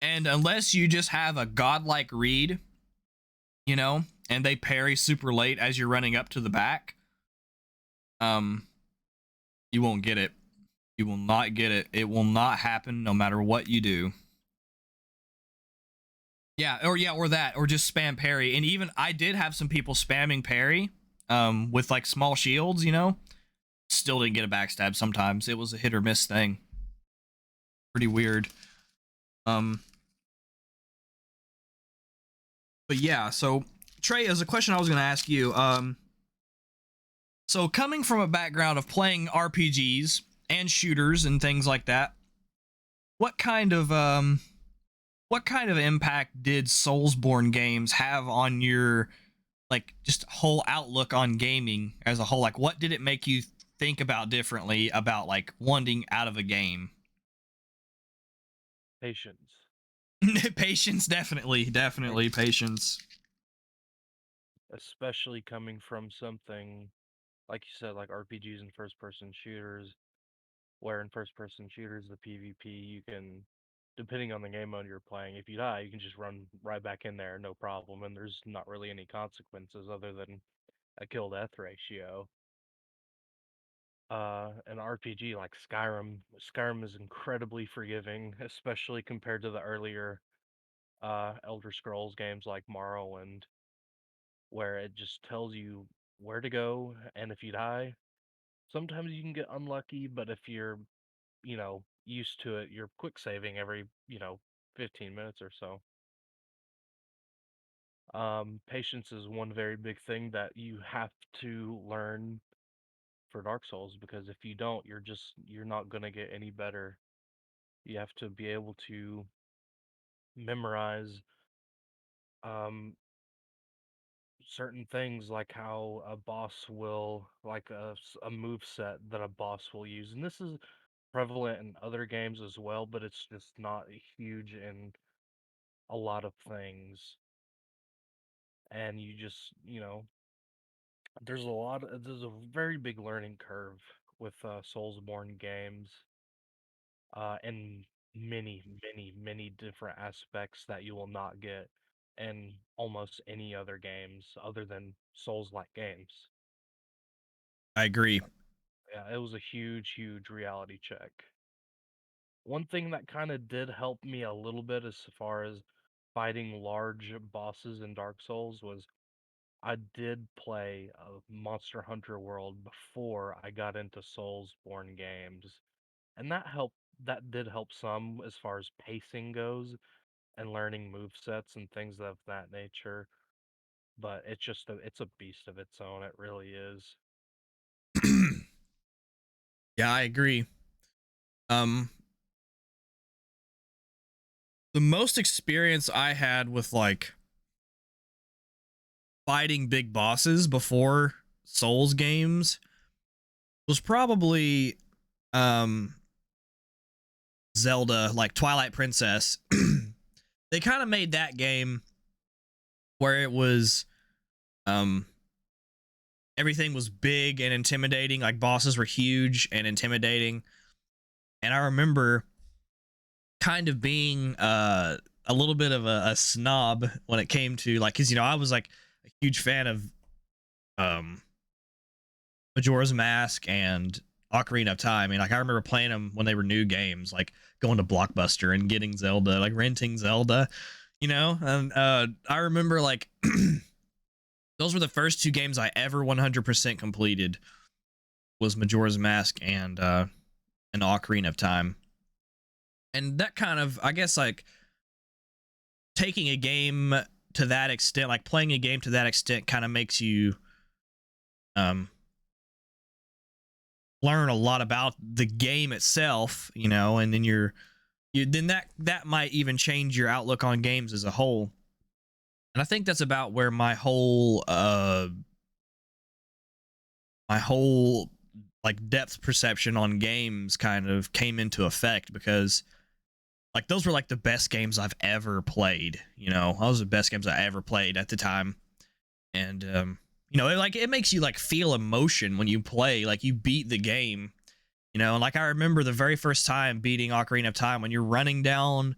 And unless you just have a godlike read, you know, and they parry super late as you're running up to the back, you won't get it. You will not get it. It will not happen no matter what you do. Yeah, or that, or just spam parry. And even I did have some people spamming parry, with like small shields, you know. Still didn't get a backstab sometimes. It was a hit or miss thing. Pretty weird. But yeah, so Trey, as a question I was gonna ask you, so coming from a background of playing RPGs and shooters and things like that, what kind of impact did Soulsborne games have on your like just whole outlook on gaming as a whole? Like what did it make you think about differently about like wanting out of a game? Patience. Patience, definitely patience. Especially coming from something like you said, like RPGs and first person shooters, where in first person shooters, the PvP, you can, depending on the game mode you're playing, if you die, you can just run right back in there, no problem, and there's not really any consequences other than a kill death ratio. An RPG like Skyrim is incredibly forgiving, especially compared to the earlier Elder Scrolls games like Morrowind, where it just tells you where to go, and if you die, sometimes you can get unlucky, but if you're, used to it, you're quick saving every, 15 minutes or so. Patience is one very big thing that you have to learn for Dark Souls, because if you don't, you're not gonna get any better. You have to be able to memorize um certain things, like how a boss will, like a move set that a boss will use, and this is prevalent in other games as well, but it's just not huge in a lot of things. And you just, there's a very big learning curve with Soulsborne games, and many different aspects that you will not get in almost any other games other than Souls-like games. I agree. Yeah, it was a huge reality check. One thing that kind of did help me a little bit as far as fighting large bosses in Dark Souls was I did play Monster Hunter World before I got into Soulsborne games, and that did help some as far as pacing goes and learning move sets and things of that nature. But it's a beast of its own. It really is. Yeah, I agree. Um, the most experience I had with like fighting big bosses before Souls games was probably um Zelda, like Twilight Princess. They kind of made that game where it was um everything was big and intimidating, like bosses were huge and intimidating. And I remember kind of being a little bit of a snob when it came to like, because I was like a huge fan of um Majora's Mask and Ocarina of Time. I mean, like I remember playing them when they were new games, like going to Blockbuster and getting Zelda, like renting Zelda, you know. And I remember like those were the first two games I ever 100% completed. Was Majora's Mask and Ocarina of Time. And that kind of, I guess, like taking a game to that extent, like playing a game to that extent, kind of makes you learn a lot about the game itself, you know, and then you then that might even change your outlook on games as a whole. And I think that's about where my whole like depth perception on games kind of came into effect, because like those were like the best games I've ever played, you know. Those were the best games I ever played at the time. And you know, it makes you like feel emotion when you play, like you beat the game, you know. And like I remember the very first time beating Ocarina of Time, when you're running down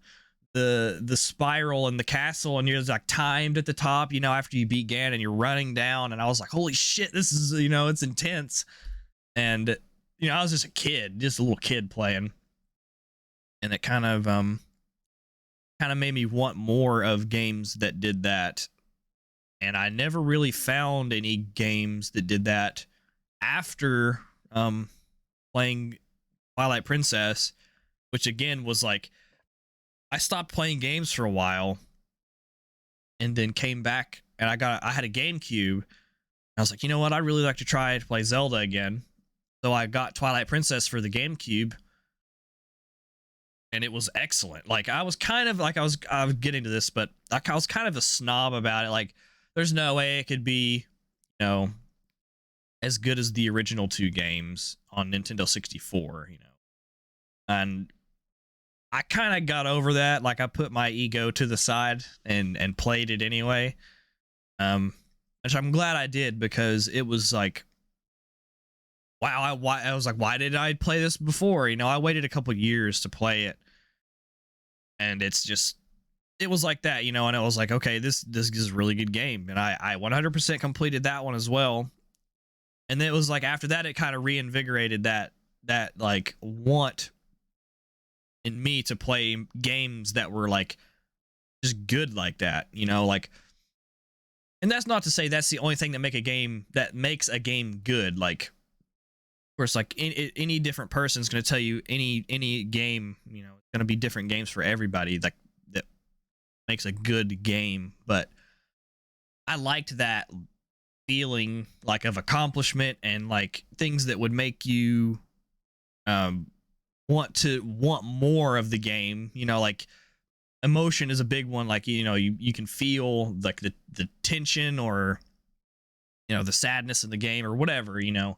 the spiral in the castle and you're like timed at the top, you know, after you beat Ganon and you're running down, and I was like, holy shit, this is, you know, it's intense. And you know, I was just a kid, just a little kid playing, and it kind of made me want more of games that did that. And I never really found any games that did that after playing Twilight Princess, which again was like, I stopped playing games for a while and then came back, and I had a GameCube. I was like, you know what, I'd really like to try to play Zelda again. So I got Twilight Princess for the GameCube, and it was excellent. Like I was kind of like, I was getting to this, but I was kind of a snob about it. Like, there's no way it could be, you know, as good as the original two games on Nintendo 64, you know. And I kind of got over that. Like I put my ego to the side and played it anyway. Which I'm glad I did, because it was like, wow, I was like, why did I play this before? You know, I waited a couple years to play it, and it's just, it was like that, you know. And it was like, okay, this is a really good game, and I 100% completed that one as well. And then it was like, after that, it kind of reinvigorated that like want in me to play games that were like just good like that, you know. Like, and that's not to say that's the only thing that makes a game good. Like, of course, like any different person's going to tell you any game, you know, it's going to be different games for everybody, like that makes a good game. But I liked that feeling like of accomplishment and like things that would make you want more of the game, you know. Like emotion is a big one. Like, you know, you can feel like the tension, or you know, the sadness of the game, or whatever, you know.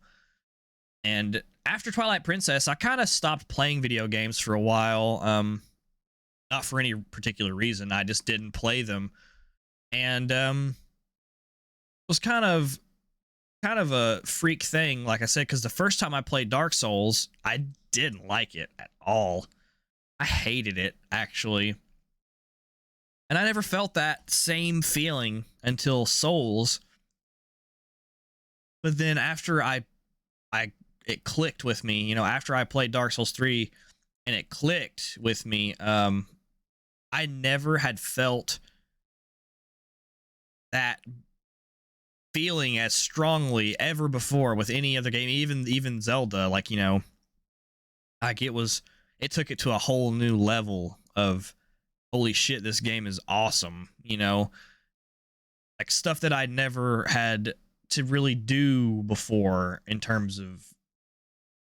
And after Twilight Princess, I kind of stopped playing video games for a while. Not for any particular reason, I just didn't play them. And was kind of a freak thing, like I said, because the first time I played Dark Souls, I didn't like it at all. I hated it, actually. And I never felt that same feeling until Souls. But then after it clicked with me, you know, after I played Dark Souls 3 and it clicked with me, I never had felt that feeling as strongly ever before with any other game, even Zelda. Like, you know, like it took it to a whole new level of, holy shit, this game is awesome, you know. Like stuff that I'd never had to really do before, in terms of,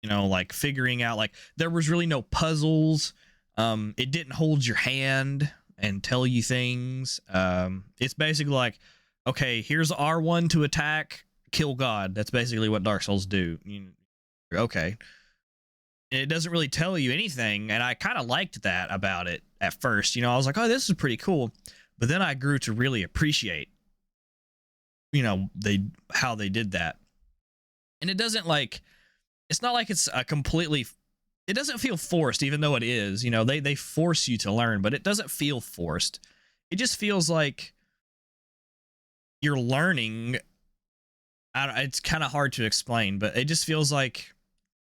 you know, like figuring out, like there was really no puzzles. It didn't hold your hand and tell you things. It's basically like, okay, here's R1 to attack, kill God. That's basically what Dark Souls do. Okay. It doesn't really tell you anything, and I kind of liked that about it at first. You know, I was like, oh, this is pretty cool. But then I grew to really appreciate, you know, how they did that. And it doesn't like, it's not like it's a completely, it doesn't feel forced, even though it is. You know, they force you to learn, but it doesn't feel forced. It just feels like you're learning. It's kind of hard to explain, but it just feels like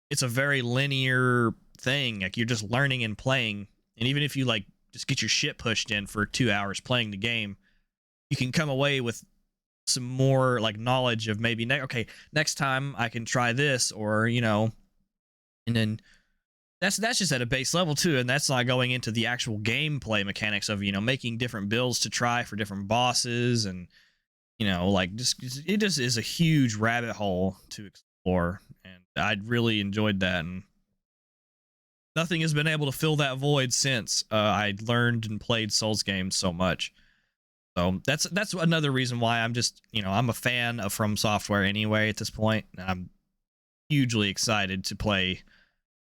it's a very linear thing. Like you're just learning and playing. And even if you like just get your shit pushed in for 2 hours playing the game, you can come away with some more like knowledge of maybe okay, next time I can try this, or and then that's just at a base level too, and that's not going into the actual gameplay mechanics of making different builds to try for different bosses, and like it just is a huge rabbit hole to explore, and I really enjoyed that, and nothing has been able to fill that void since I learned and played Souls games so much. So that's another reason why I'm just I'm a fan of From Software anyway at this point, and I'm hugely excited to play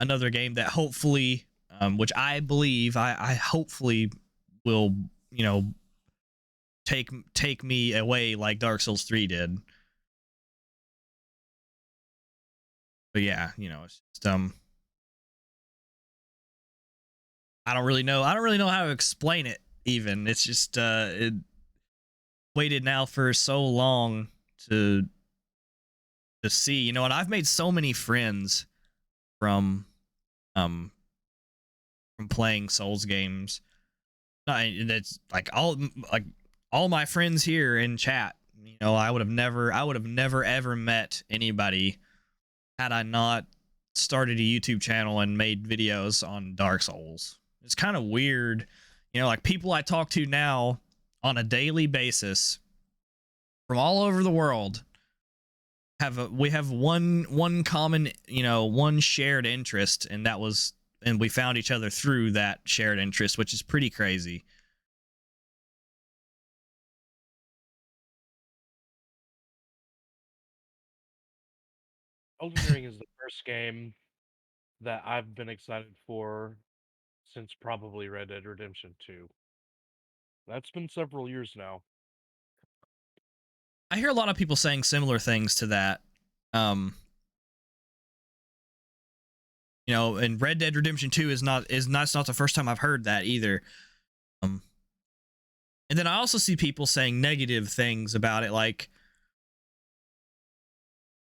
another game that hopefully, which I believe I hopefully will take me away like Dark Souls 3 did. But yeah, it's just, I don't really know how to explain it even. It's just it waited now for so long to see, and I've made so many friends from um from playing Souls games. That's like all my friends here in chat. I would have never ever met anybody had I not started a YouTube channel and made videos on Dark Souls. It's kind of weird, like people I talk to now on a daily basis from all over the world we have one common, one shared interest, and we found each other through that shared interest, which is pretty crazy. Elden Ring is the first game that I've been excited for since probably Red Dead Redemption 2. That's been several years now. I hear a lot of people saying similar things to that. And Red Dead Redemption 2 is not the first time I've heard that either. And then I also see people saying negative things about it, like,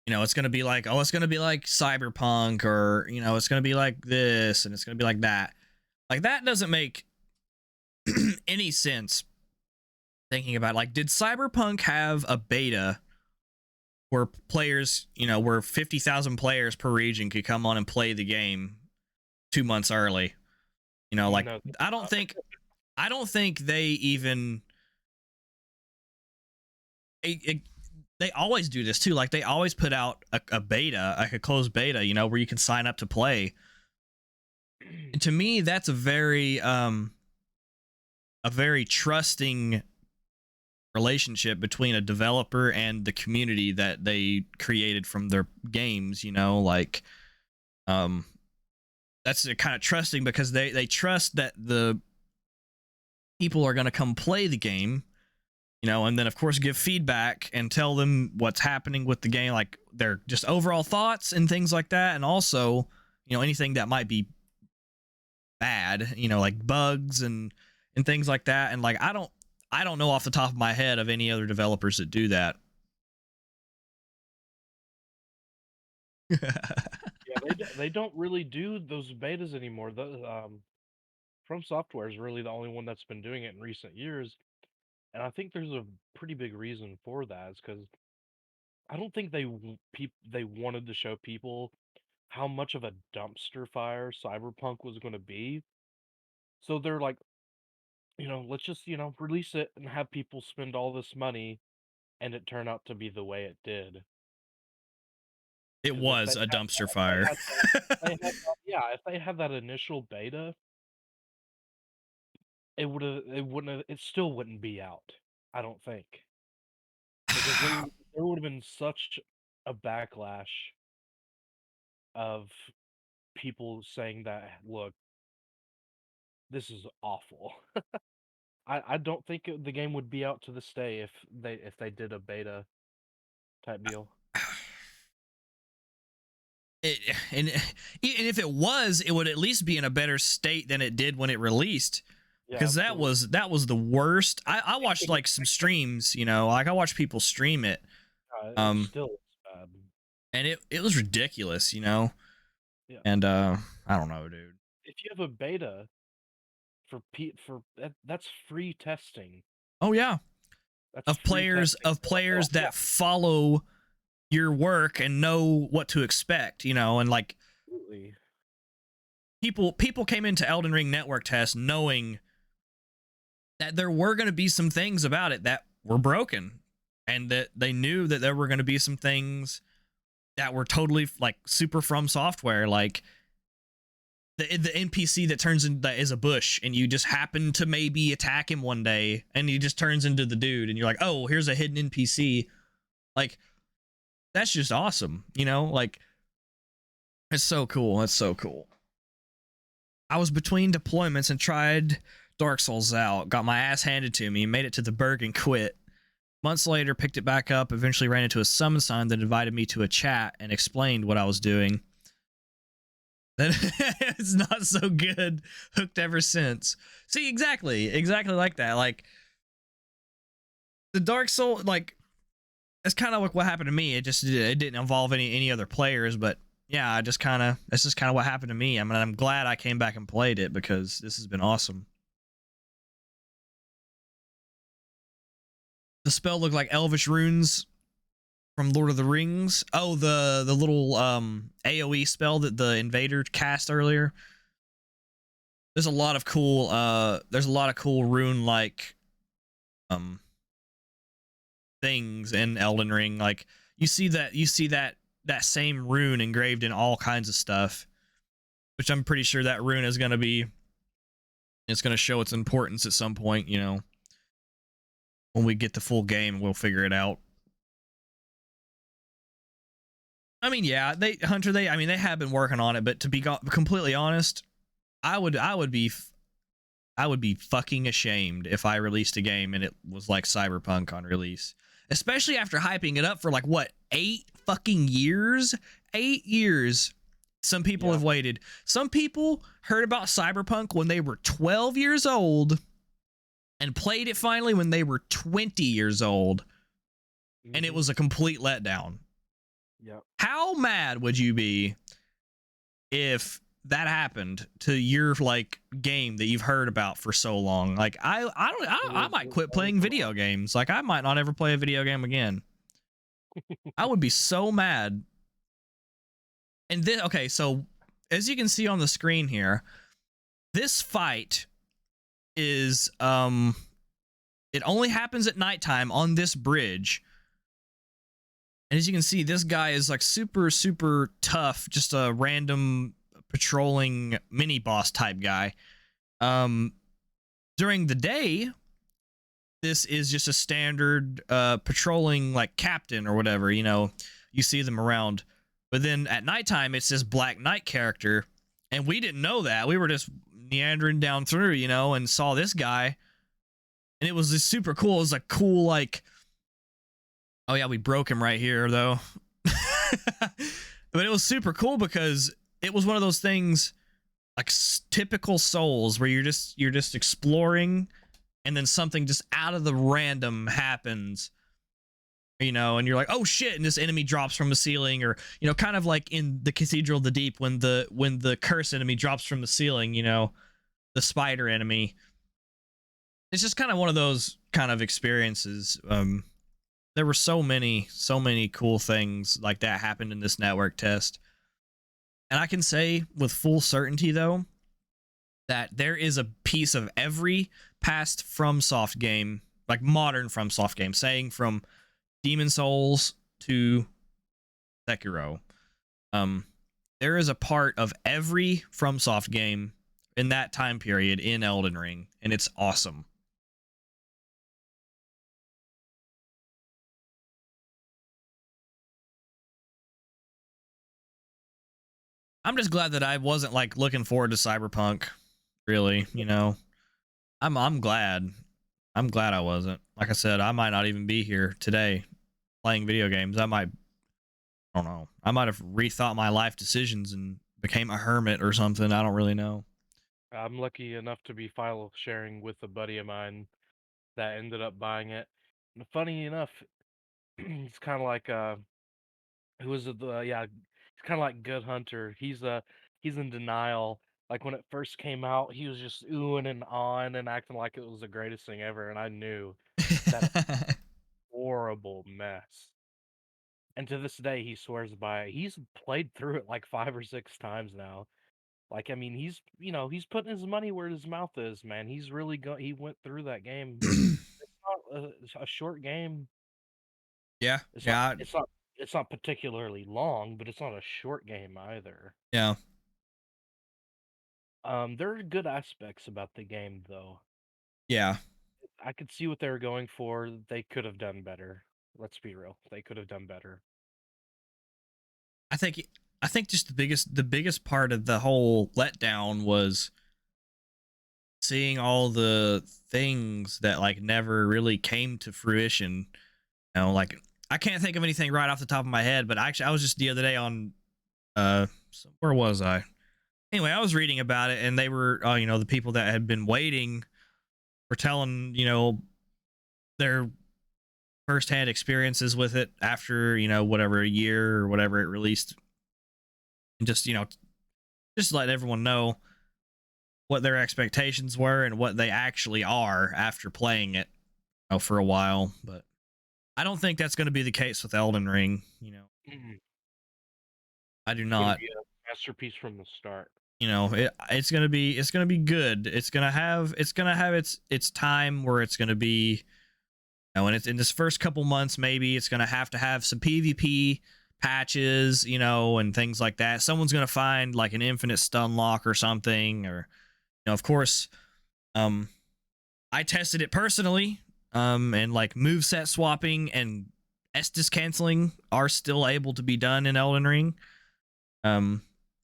it's going to be like, oh, it's going to be like Cyberpunk, or, it's going to be like this, and it's going to be like that. Like, that doesn't make any sense thinking about it. Like, did Cyberpunk have a beta where players, where 50,000 players per region could come on and play the game 2 months early? Like, No, I don't think they even they always do this too. Like, they always put out a beta, like a closed beta, where you can sign up to play. And to me, that's a very trusting relationship between a developer and the community that they created from their games. Like, that's kind of trusting, because they trust that the people are going to come play the game, and then of course give feedback and tell them what's happening with the game, like their just overall thoughts and things like that, and also anything that might be bad, like bugs and things like that. And like, I don't know off the top of my head of any other developers that do that. Yeah, they don't really do those betas anymore. From Software is really the only one that's been doing it in recent years, and I think there's a pretty big reason for that. Is because I don't think they wanted to show people how much of a dumpster fire Cyberpunk was going to be. So they're like, let's just release it and have people spend all this money, and it turned out to be the way it did. It 'Cause if was they a had dumpster if they fire. had if they had that initial beta, it still wouldn't be out, I don't think. Because there would have been such a backlash of people saying that, "Look, this is awful." I don't think the game would be out to this day if they did a beta type deal. And if it was, it would at least be in a better state than it did when it released, Yeah, because absolutely. that was the worst. I watched like some streams, like I watched people stream it, It still is bad. and it was ridiculous, Yeah. and I don't know, dude. If you have a beta that's free testing. Oh yeah, That's of free players testing. that follow your work and know what to expect, you know, and like Absolutely. people came into Elden Ring network test knowing that there were going to be some things about it that were broken, and that they knew that there were going to be some things that were totally like super From Software, like the NPC that turns into that is a bush, and you just happen to maybe attack him one day, and he just turns into the dude, and you're like, oh, here's a hidden NPC. Like, that's just awesome, you know? Like, it's so cool. It's so cool. I was between deployments and tried Dark Souls out, got my ass handed to me, made it to the Berg and quit. Months later, picked it back up, eventually ran into a summon sign that invited me to a chat and explained what I was doing. Then it's not so good. Hooked ever since. See, exactly like that. Like, the Dark Soul, like, it's kind of like what happened to me. It didn't involve any other players, but yeah, that's just kind of what happened to me. I mean, I'm glad I came back and played it because this has been awesome. The spell looked like elvish runes from Lord of the Rings. Oh, the little AoE spell that the invader cast earlier. There's a lot of cool rune like things in Elden Ring. Like, you see that same rune engraved in all kinds of stuff, which I'm pretty sure that rune is going to show its importance at some point, you know. When we get the full game, we'll figure it out. I mean, yeah, they have been working on it, but to be completely honest, I would be fucking ashamed if I released a game and it was like Cyberpunk on release, especially after hyping it up for like what, 8 fucking years? 8 years. Some people have waited. Some people heard about Cyberpunk when they were 12 years old and played it finally when they were 20 years old. And it was a complete letdown. Yep. How mad would you be if that happened to your like game that you've heard about for so long? Like, I might quit playing video games. Like, I might not ever play a video game again. I would be so mad. And then, okay, so as you can see on the screen here, this fight is it only happens at nighttime on this bridge. And as you can see, this guy is like super, super tough, just a random patrolling mini boss type guy. During the day, this is just a standard patrolling like captain or whatever, you know, you see them around. But then at nighttime, it's this Black Knight character. And we didn't know that. We were just meandering down through, you know, and saw this guy. And it was just super cool. It was like cool, like, oh yeah, we broke him right here though. But it was super cool because it was one of those things like typical Souls where you're just exploring, and then something just out of the random happens, you know, and you're like, oh shit, and this enemy drops from the ceiling, or, you know, kind of like in the Cathedral of the Deep when the curse enemy drops from the ceiling, you know, the spider enemy. It's just kind of one of those kind of experiences. There were so many cool things like that happened in this network test. And I can say with full certainty, though, that there is a piece of every past FromSoft game, like modern FromSoft game, saying from Demon Souls to Sekiro. There is a part of every FromSoft game in that time period in Elden Ring, and it's awesome. I'm just glad that I wasn't like looking forward to Cyberpunk, really, you know. I'm glad. I'm glad I wasn't. Like I said, I might not even be here today playing video games. I don't know. I might have rethought my life decisions and became a hermit or something. I don't really know. I'm lucky enough to be file sharing with a buddy of mine that ended up buying it. And funny enough, it's kind of like who was it? Yeah, it's kind of like Good Hunter. He's in denial Like when it first came out, he was just oohing and ahhing and acting like it was the greatest thing ever, and I knew that horrible mess. And to this day, he swears by it. He's played through it like 5 or 6 times now. Like, I mean, he's putting his money where his mouth is, man. He's really he went through that game. It's not a short game. Yeah, It's not yeah, it's not it's not particularly long, but it's not a short game either. yeah. There are good aspects about the game, though. Yeah. I could see what they were going for. They could have done better. Let's be real. They could have done better. I think I think just the biggest part of the whole letdown was seeing all the things that like never really came to fruition. Like I can't think of anything right off the top of my head, but actually I was just the other day on where was I? Anyway, I was reading about it and they were the people that had been waiting were telling, their firsthand experiences with it after, whatever a year or whatever it released. And just let everyone know what their expectations were and what they actually are after playing it for a while. But I don't think that's going to be the case with Elden Ring. Mhm. I do It's gonna not. be a masterpiece from the start. It's gonna be good. It's gonna have its time where it's gonna be. And it's in this first couple months, maybe it's gonna have to have some PvP patches, and things like that. Someone's gonna find like an infinite stun lock or something, or of course, um, I tested it personally, and like moveset swapping and Estus canceling are still able to be done in Elden Ring,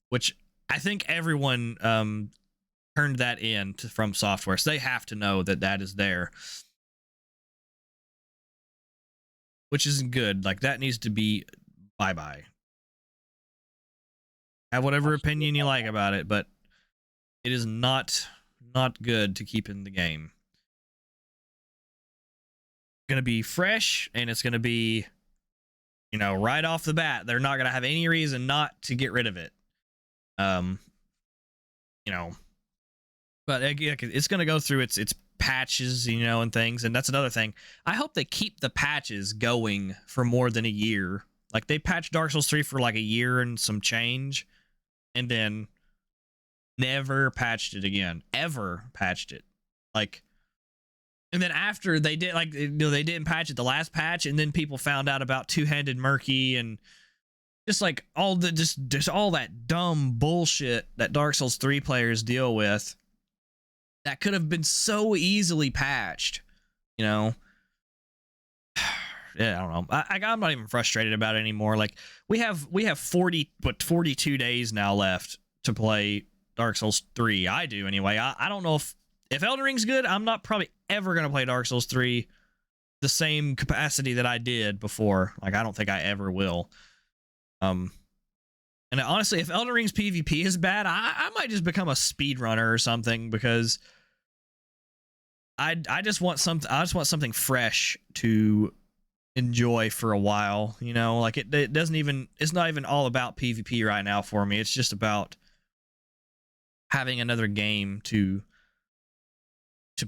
which I think everyone turned that in from software, so they have to know that that is there, which isn't good. Like that needs to be bye bye. Have whatever Absolutely. opinion you like about it, but it is not good to keep in the game. It's gonna be fresh and it's gonna be right off the bat. They're not gonna have any reason not to get rid of it. Um, you know, but it's gonna go through its patches, and things, and that's another thing. I hope they keep the patches going for more than a year. Like they patched Dark Souls 3 for like a year and some change, and then never patched it again. Ever patched it. Like, and then after they did, like, they didn't patch it the last patch, and then people found out about two-handed murky and just like all the just all that dumb bullshit that Dark Souls 3 players deal with that could have been so easily patched, you know. Yeah, I don't know. I'm not even frustrated about it anymore. Like we have 42 days now left to play Dark Souls 3. I do anyway. I don't know if Elden Ring's good. I'm not probably ever gonna play Dark Souls 3 the same capacity that I did before. Like I don't think I ever will. And honestly, if Elden Ring's PvP is bad, I might just become a speedrunner or something, because I just want something fresh to enjoy for a while, like it doesn't even, it's not even all about PvP right now for me. It's just about having another game to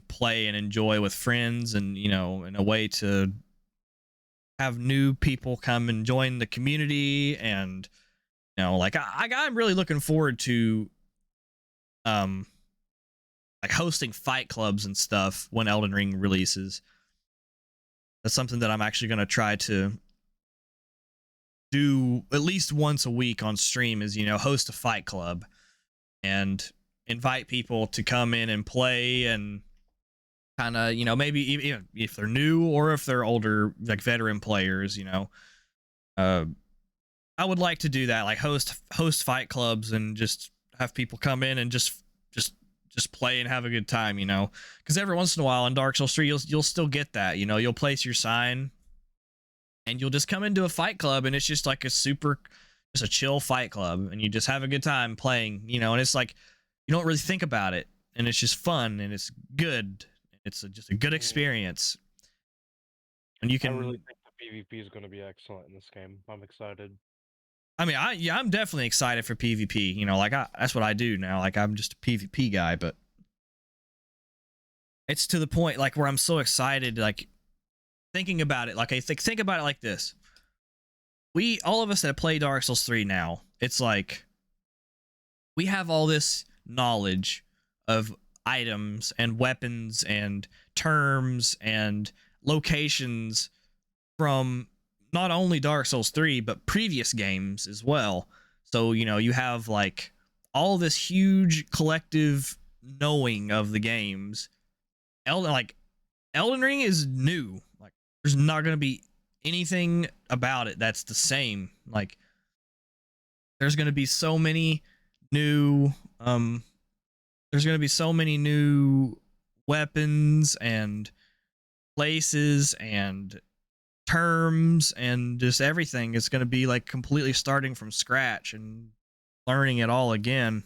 play and enjoy with friends, and in a way to have new people come and join the community. And like I'm really looking forward to um like hosting fight clubs and stuff when Elden Ring releases. That's something that I'm actually going to try to do at least once a week on stream, is host a fight club and invite people to come in and play, and kind of maybe even if they're new or if they're older, like veteran players. uh I would like to do that, like host fight clubs and just have people come in and just play and have a good time, because every once in a while in Dark Souls 3 you'll still get that. You'll place your sign and you'll just come into a fight club, and it's just like just a chill fight club, and you just have a good time playing, and it's like you don't really think about it, and it's just fun and it's good. It's just a good experience. And you I really can think the PvP is going to be excellent in this game. I'm excited. I mean, I'm definitely excited for PvP. You know, like that's what I do now. Like I'm just a PvP guy, but it's to the point like where I'm so excited, like thinking about it. Like I think about it like this: all of us that play Dark Souls 3 now, it's like we have all this knowledge of items and weapons and terms and locations from not only Dark Souls 3 but previous games as well. So, you know, you have like all this huge collective knowing of the games. Elden Ring is new. Like there's not going to be anything about it that's the same. Like there's going to be so many new weapons and places and terms and just everything. It's going to be like completely starting from scratch and learning it all again.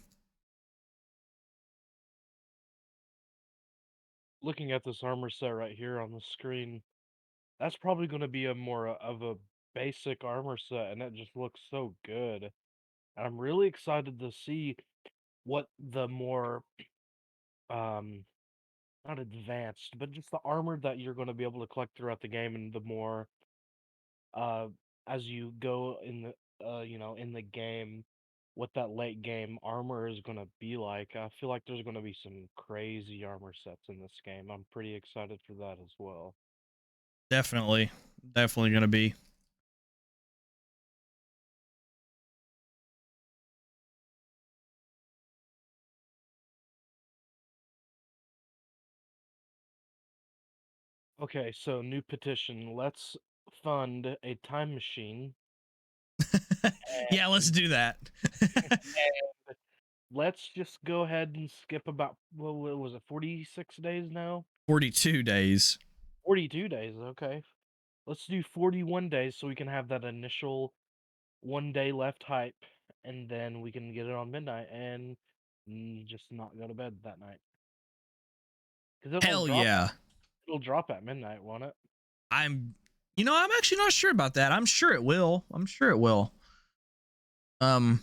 Looking at this armor set right here on the screen, that's probably going to be a more of a basic armor set, and it just looks so good. And I'm really excited to see what the more um not advanced, but just the armor that you're going to be able to collect throughout the game, and the more uh as you go in the in the game, what that late game armor is going to be like. I feel like there's going to be some crazy armor sets in this game. I'm pretty excited for that as well. Definitely going to be. Okay, so new petition. Let's fund a time machine. Yeah, let's do that. And let's just go ahead and skip about, what was it, 46 days now? 42 days. 42 days, okay. Let's do 41 days so we can have that initial 1 day left hype, and then we can get it on midnight and just not go to bed that night. Because Hell yeah. It'll drop at midnight, won't it? I'm actually not sure about that. I'm sure it will. Do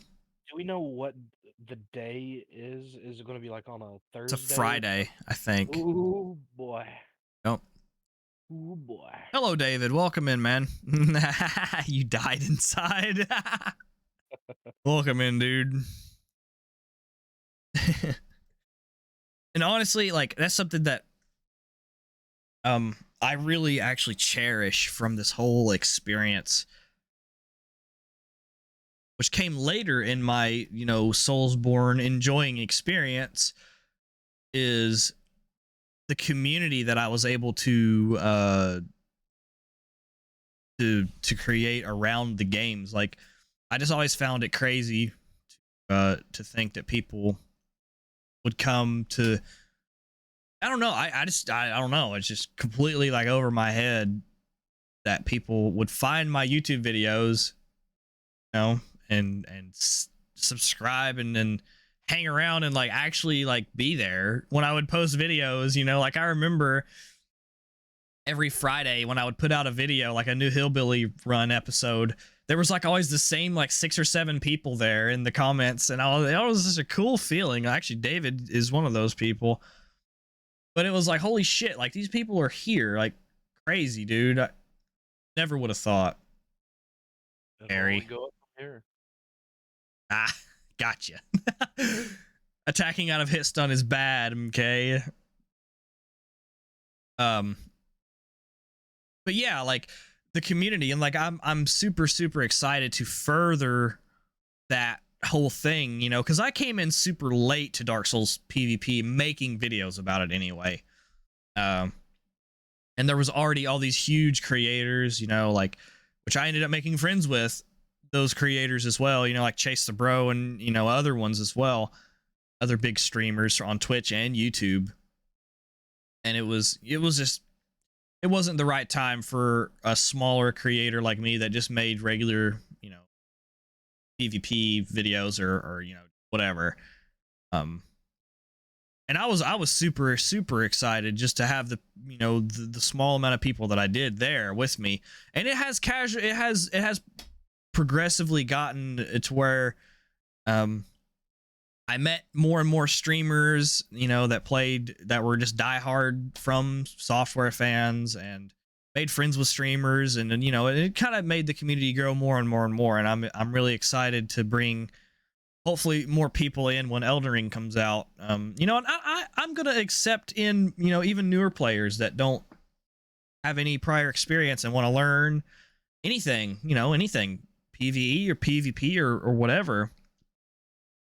we know what the day is? Is it going to be like on a Thursday? It's a Friday, I think. Ooh boy. Oh. Ooh boy. Hello, David. Welcome in, man. You died inside. Welcome in, dude. And honestly, like that's something that I really actually cherish from this whole experience, which came later in my, Soulsborne enjoying experience, is the community that I was able to create around the games. Like I just always found it crazy to think that people would come to, I don't know. I don't know. It's just completely like over my head that people would find my YouTube videos, and subscribe and then hang around and like actually like be there when I would post videos. Like I remember every Friday when I would put out a video, like a new Hillbilly Run episode, there was like always the same like 6 or 7 people there in the comments, and it was just a cool feeling. Actually, David is one of those people. But it was like, holy shit, like these people are here, like crazy, dude. I never would have thought. Harry. Go up from here. Ah, gotcha. Attacking out of hit stun is bad, okay? But yeah, like the community, and like I'm super excited to further that whole thing, because I came in super late to Dark Souls PvP, making videos about it anyway. And there was already all these huge creators, like, which I ended up making friends with those creators as well, like Chase the Bro and, other ones as well, other big streamers on Twitch and YouTube. And it wasn't the right time for a smaller creator like me that just made regular, PvP videos or whatever. And I was super excited just to have the the small amount of people that I did there with me. And it has progressively gotten to where I met more and more streamers, you know, that were just diehard From Software fans, and made friends with streamers, and you know, it kind of made the community grow more and more and more. And I'm really excited to bring hopefully more people in when Elden Ring comes out. You know, and I'm gonna accept in, you know, even newer players that don't have any prior experience and want to learn anything, you know, anything PvE or PvP or whatever.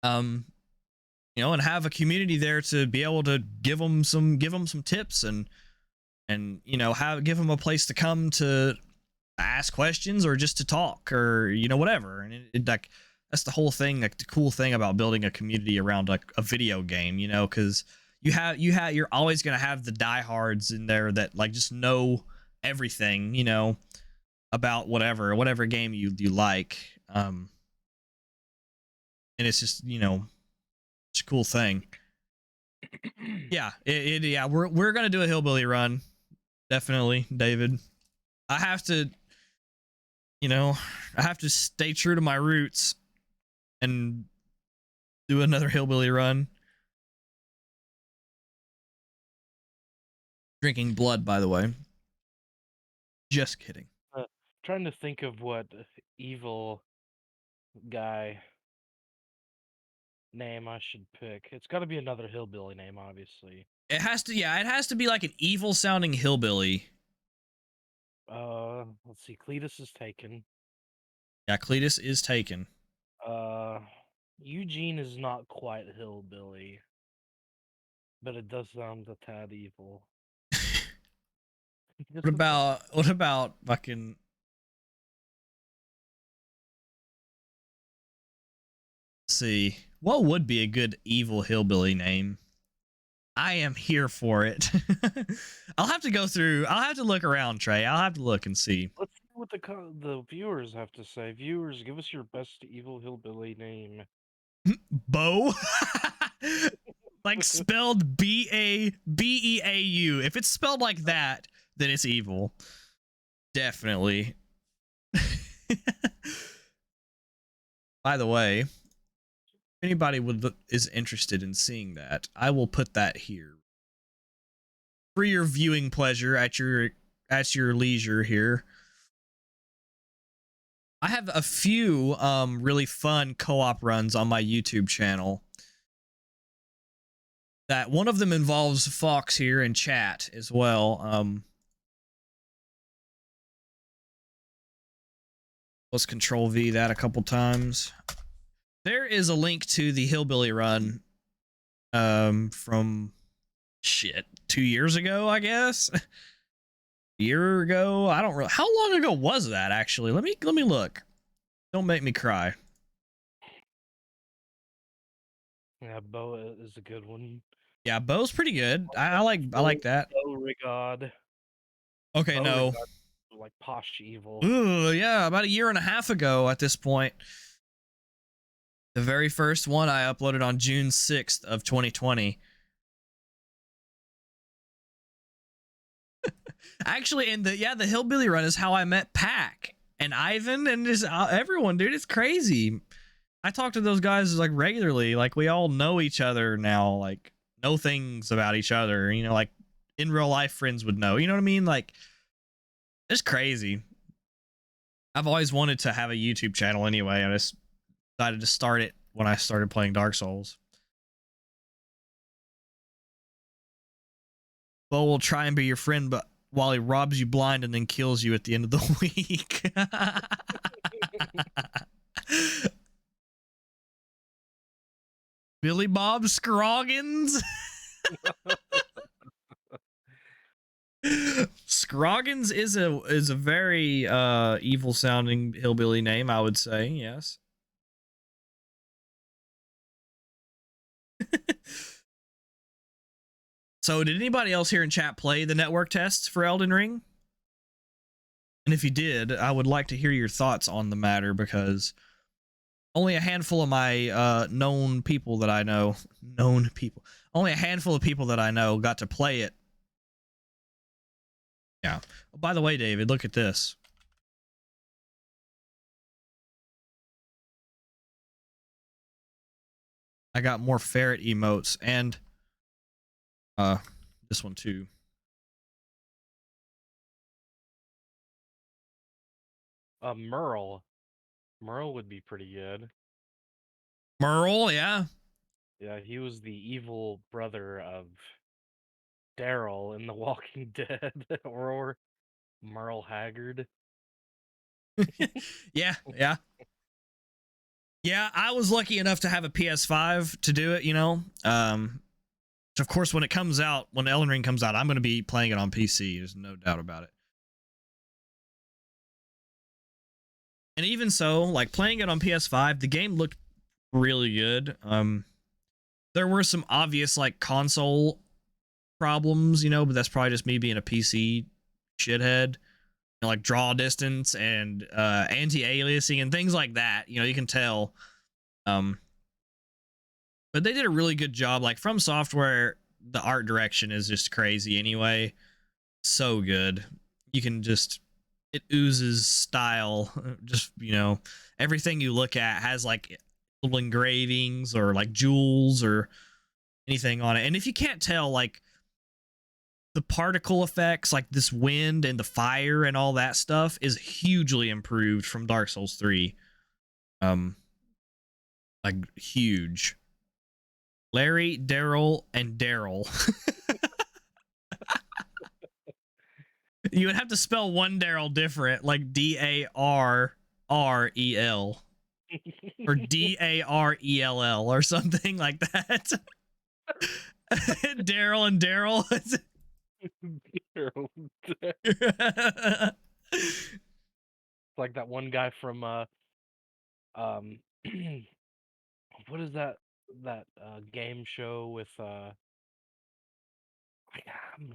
You know, and have a community there to be able to give them some tips, and you know, give them a place to come to ask questions or just to talk, or you know, whatever. And like, that's the whole thing, like the cool thing about building a community around like a video game, you know, because you're always gonna have the diehards in there that like just know everything, you know, about whatever game you like. And it's just, you know, it's a cool thing. Yeah, yeah, we're gonna do a hillbilly run, definitely, David. I have to, you know, I have to stay true to my roots and do another hillbilly run. Drinking blood, by the way. Just kidding. Trying to think of what evil guy name I should pick. It's got to be another hillbilly name, obviously. It has to, yeah, it has to be like an evil sounding hillbilly. Let's see. Cletus is taken. Yeah, Cletus is taken. Eugene is not quite hillbilly, but it does sound a tad evil. What about fucking? Let's see, what would be a good evil hillbilly name? I am here for it. I'll have to go through. I'll have to look around, Trey. I'll have to look and see. Let's see what the viewers have to say. Viewers, give us your best evil hillbilly name. Bo. Like spelled Beabeau. If it's spelled like that, then it's evil. Definitely. By the way, if anybody is interested in seeing that, I will put that here for your viewing pleasure at your leisure here. I have a few really fun co-op runs on my YouTube channel. That one of them involves Fox here in chat as well. Let's Control V that a couple times. There is a link to the hillbilly run from 2 years ago, I guess. A year ago. I don't really, how long ago was that actually? Let me look. Don't make me cry. Yeah, Bo is a good one. Yeah, Bo's pretty good. I like that. Beauregard. Okay, no. Like posh evil. Ooh, yeah, about a year and a half ago at this point. The very first one I uploaded on June 6th of 2020. Actually, and the hillbilly run is how I met Pac and Ivan and just everyone, dude. It's crazy. I talk to those guys like regularly. Like we all know each other now. Like know things about each other. You know, like in real life, friends would know. You know what I mean? Like it's crazy. I've always wanted to have a YouTube channel anyway. I just decided to start it when I started playing Dark Souls. Bo will try and be your friend, but while he robs you blind and then kills you at the end of the week. Billy Bob Scroggins. Scroggins is a very evil sounding hillbilly name, I would say. Yes. So did anybody else here in chat play the network tests for Elden Ring? And if you did, I would like to hear your thoughts on the matter, because only a handful of my known people that I know, only a handful of people that I know got to play it. Yeah. Oh, by the way, David, look at this. I got more ferret emotes and this one too. Merle. Merle would be pretty good. Merle, yeah. Yeah, he was the evil brother of Daryl in The Walking Dead, or Merle Haggard. Yeah, yeah. Yeah, I was lucky enough to have a PS5 to do it, you know. Of course, when it comes out, when Elden Ring comes out, I'm going to be playing it on PC. There's no doubt about it. And even so, like playing it on PS5, the game looked really good. There were some obvious like console problems, you know, but that's probably just me being a PC shithead. You know, like draw distance and anti-aliasing and things like that. You know, you can tell. But they did a really good job. Like From Software, the art direction is just crazy anyway. So good. You can just, it oozes style. Just, you know, everything you look at has like little engravings or like jewels or anything on it. And if you can't tell, like the particle effects, like this wind and the fire and all that stuff is hugely improved from Dark Souls 3. Like huge. Larry, Daryl, and Daryl. You would have to spell one Daryl different, like Darrel or Darell or something like that. Daryl and Daryl. Like that one guy from um what is that game show with I'm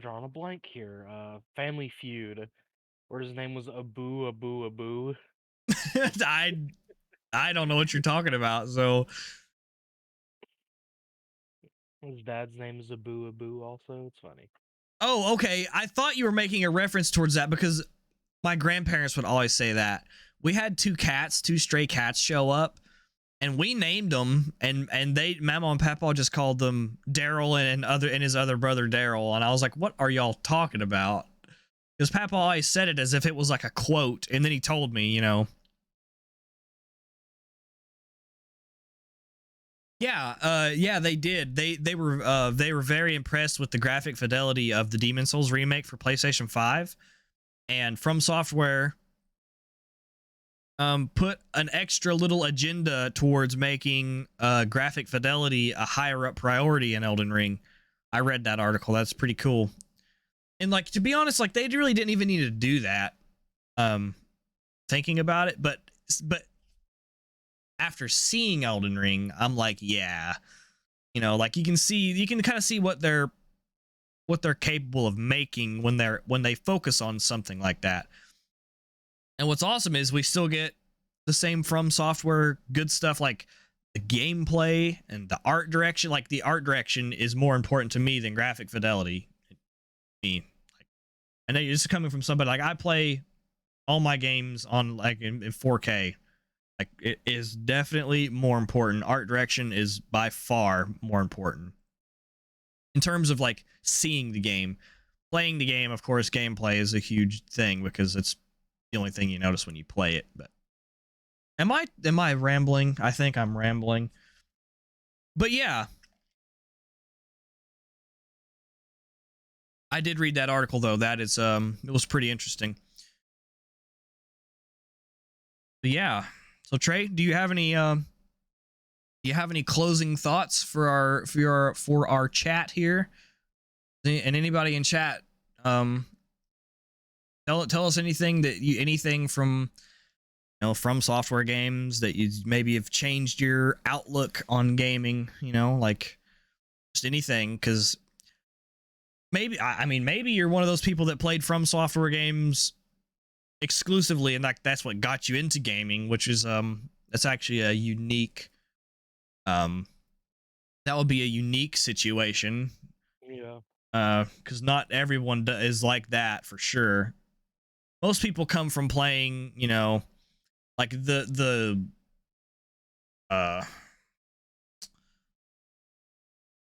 drawing a blank here. Family Feud, where his name was Abu Abu Abu. I don't know what you're talking about, so His dad's name is Abu Abu also. It's funny. oh, okay. I thought you were making a reference towards that because my grandparents would always say that. We had two stray cats show up, and we named them, and Mama and Papa just called them Daryl and his other brother Daryl, and I was like, what are y'all talking about? Because Papa always said it as if it was like a quote, and then he told me, you know. Yeah, they did. They were very impressed with the graphic fidelity of the Demon Souls remake for PlayStation 5, and From Software put an extra little agenda towards making graphic fidelity a higher up priority in Elden Ring. I read that article. That's pretty cool. And like, to be honest, like they really didn't even need to do that. Thinking about it, but after seeing Elden Ring, I'm like, yeah, you know, like you can kind of see what they're capable of making when they focus on something like that. And what's awesome is we still get the same From Software good stuff, like the gameplay and the art direction. Like the art direction is more important to me than graphic fidelity. I know this is coming from somebody like I play all my games on like in 4K. Like it is definitely more important. Art direction is by far more important in terms of like seeing the game. Playing the game, of course, gameplay is a huge thing because it's the only thing you notice when you play it. But am I rambling? I think I'm rambling. But yeah, I did read that article though. That is it was pretty interesting. But yeah. So Trey, do you have any closing thoughts for our chat here? And anybody in chat, tell us anything from From Software games that you maybe have changed your outlook on gaming, you know, like just anything, because maybe maybe you're one of those people that played From Software games exclusively and like that's what got you into gaming, which is that's actually a unique that would be a unique situation. Yeah. Because not everyone is like that for sure. Most people come from playing, you know, like the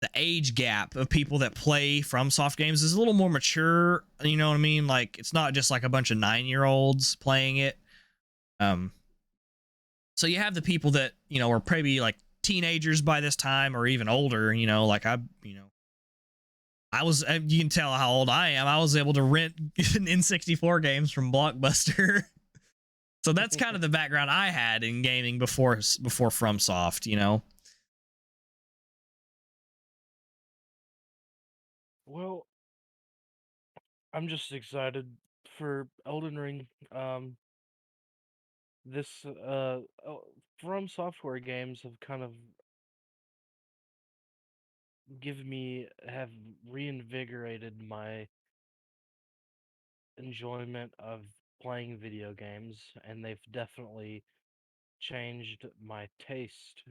the age gap of people that play FromSoft games is a little more mature. You know what I mean? Like, it's not just like a bunch of 9-year-olds playing it. So you have the people that, you know, are probably like teenagers by this time or even older, you know, like I was, you can tell how old I am. I was able to rent N64 games from Blockbuster. So that's kind of the background I had in gaming before FromSoft, you know. Well, I'm just excited for Elden Ring. This From Software games have kind of have reinvigorated my enjoyment of playing video games, and they've definitely changed my taste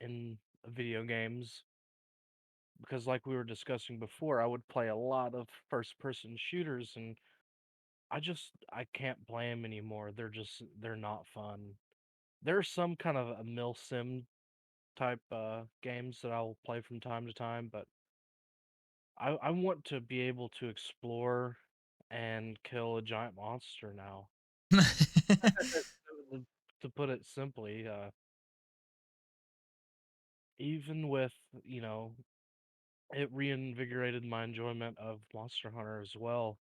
in video games. Because, like we were discussing before, I would play a lot of first-person shooters, and I can't play them anymore. They're not fun. There's some kind of a mil sim type games that I'll play from time to time, but I want to be able to explore and kill a giant monster now. To to put it simply, even with, you know, it reinvigorated my enjoyment of Monster Hunter as well.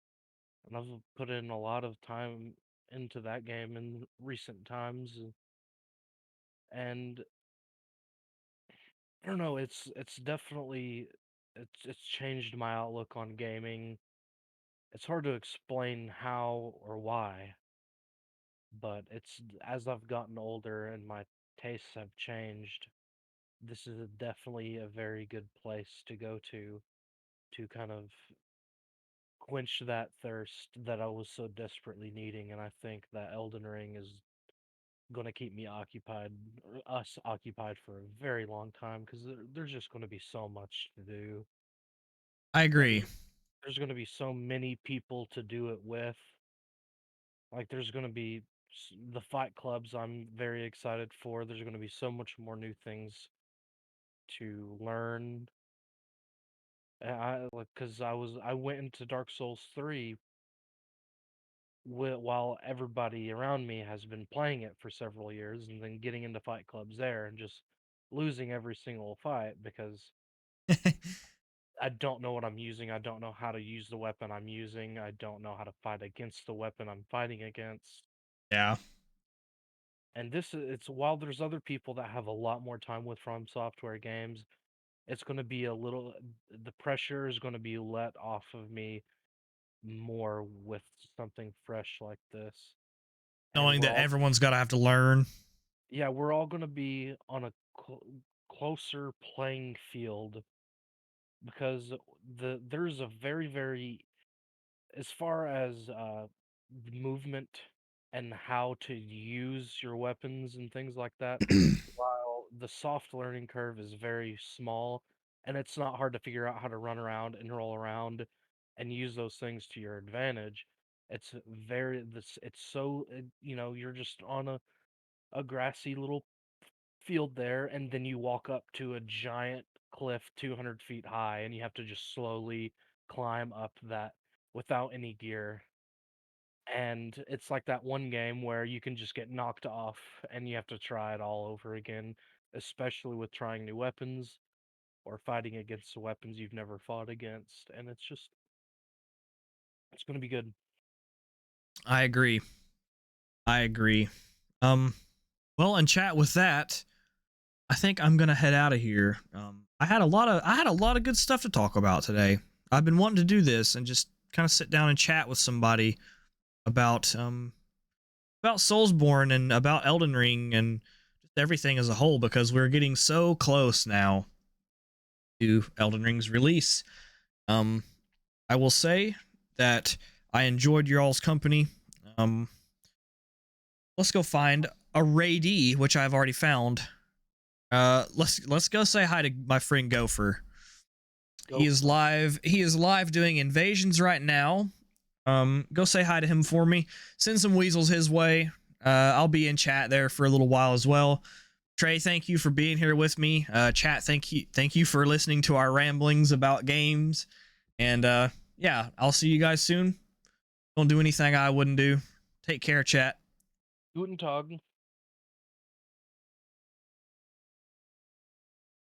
And I've put in a lot of time into that game in recent times, and I don't know, it's definitely it's changed my outlook on gaming. It's hard to explain how or why, but it's as I've gotten older and my tastes have changed, this is definitely a very good place to go to kind of quench that thirst that I was so desperately needing. And I think that Elden Ring is going to keep me occupied, or us occupied for a very long time because there's just going to be so much to do. I And agree. there's going to be so many people to do it with. Like, there's going to be the fight clubs I'm very excited for. There's going to be so much more new things to learn. And I like because I went into Dark Souls 3 while everybody around me has been playing it for several years, and then getting into fight clubs there and just losing every single fight because I don't know what I'm using. I don't know how to use the weapon I'm using. I don't know how to fight against the weapon I'm fighting against. Yeah. And it's while there's other people that have a lot more time with From Software games, it's going to be the pressure is going to be let off of me more with something fresh like this. And Knowing that everyone's got to have to learn. we're all going to be on a closer playing field because there's a very, as far as movement and how to use your weapons and things like that, while the soft learning curve is very small and it's not hard to figure out how to run around and roll around and use those things to your advantage. It's so you know, you're just on a grassy little field there, and then you walk up to a giant cliff 200 feet high, and you have to just slowly climb up that without any gear. And it's like that one game where you can just get knocked off and you have to try it all over again, especially with trying new weapons or fighting against the weapons you've never fought against. And it's going to be good. I agree. I agree. Um, well, and chat with that, I think I'm gonna head out of here. I had a lot of good stuff to talk about today. I've been wanting to do this and just kind of sit down and chat with somebody about Soulsborne and about Elden Ring and just everything as a whole, because we're getting so close now to Elden Ring's release. I will say that I enjoyed your all's company. Let's go find a Raid, which I've already found. Let's go say hi to my friend Gopher. He is live. He is live doing invasions right now. Go say hi to him for me. Send some weasels his way. I'll be in chat there for a little while as well. Trey, thank you for being here with me. Chat, thank you for listening to our ramblings about games. And yeah, I'll see you guys soon. Don't do anything I wouldn't do. Take care, chat. Guten Tag.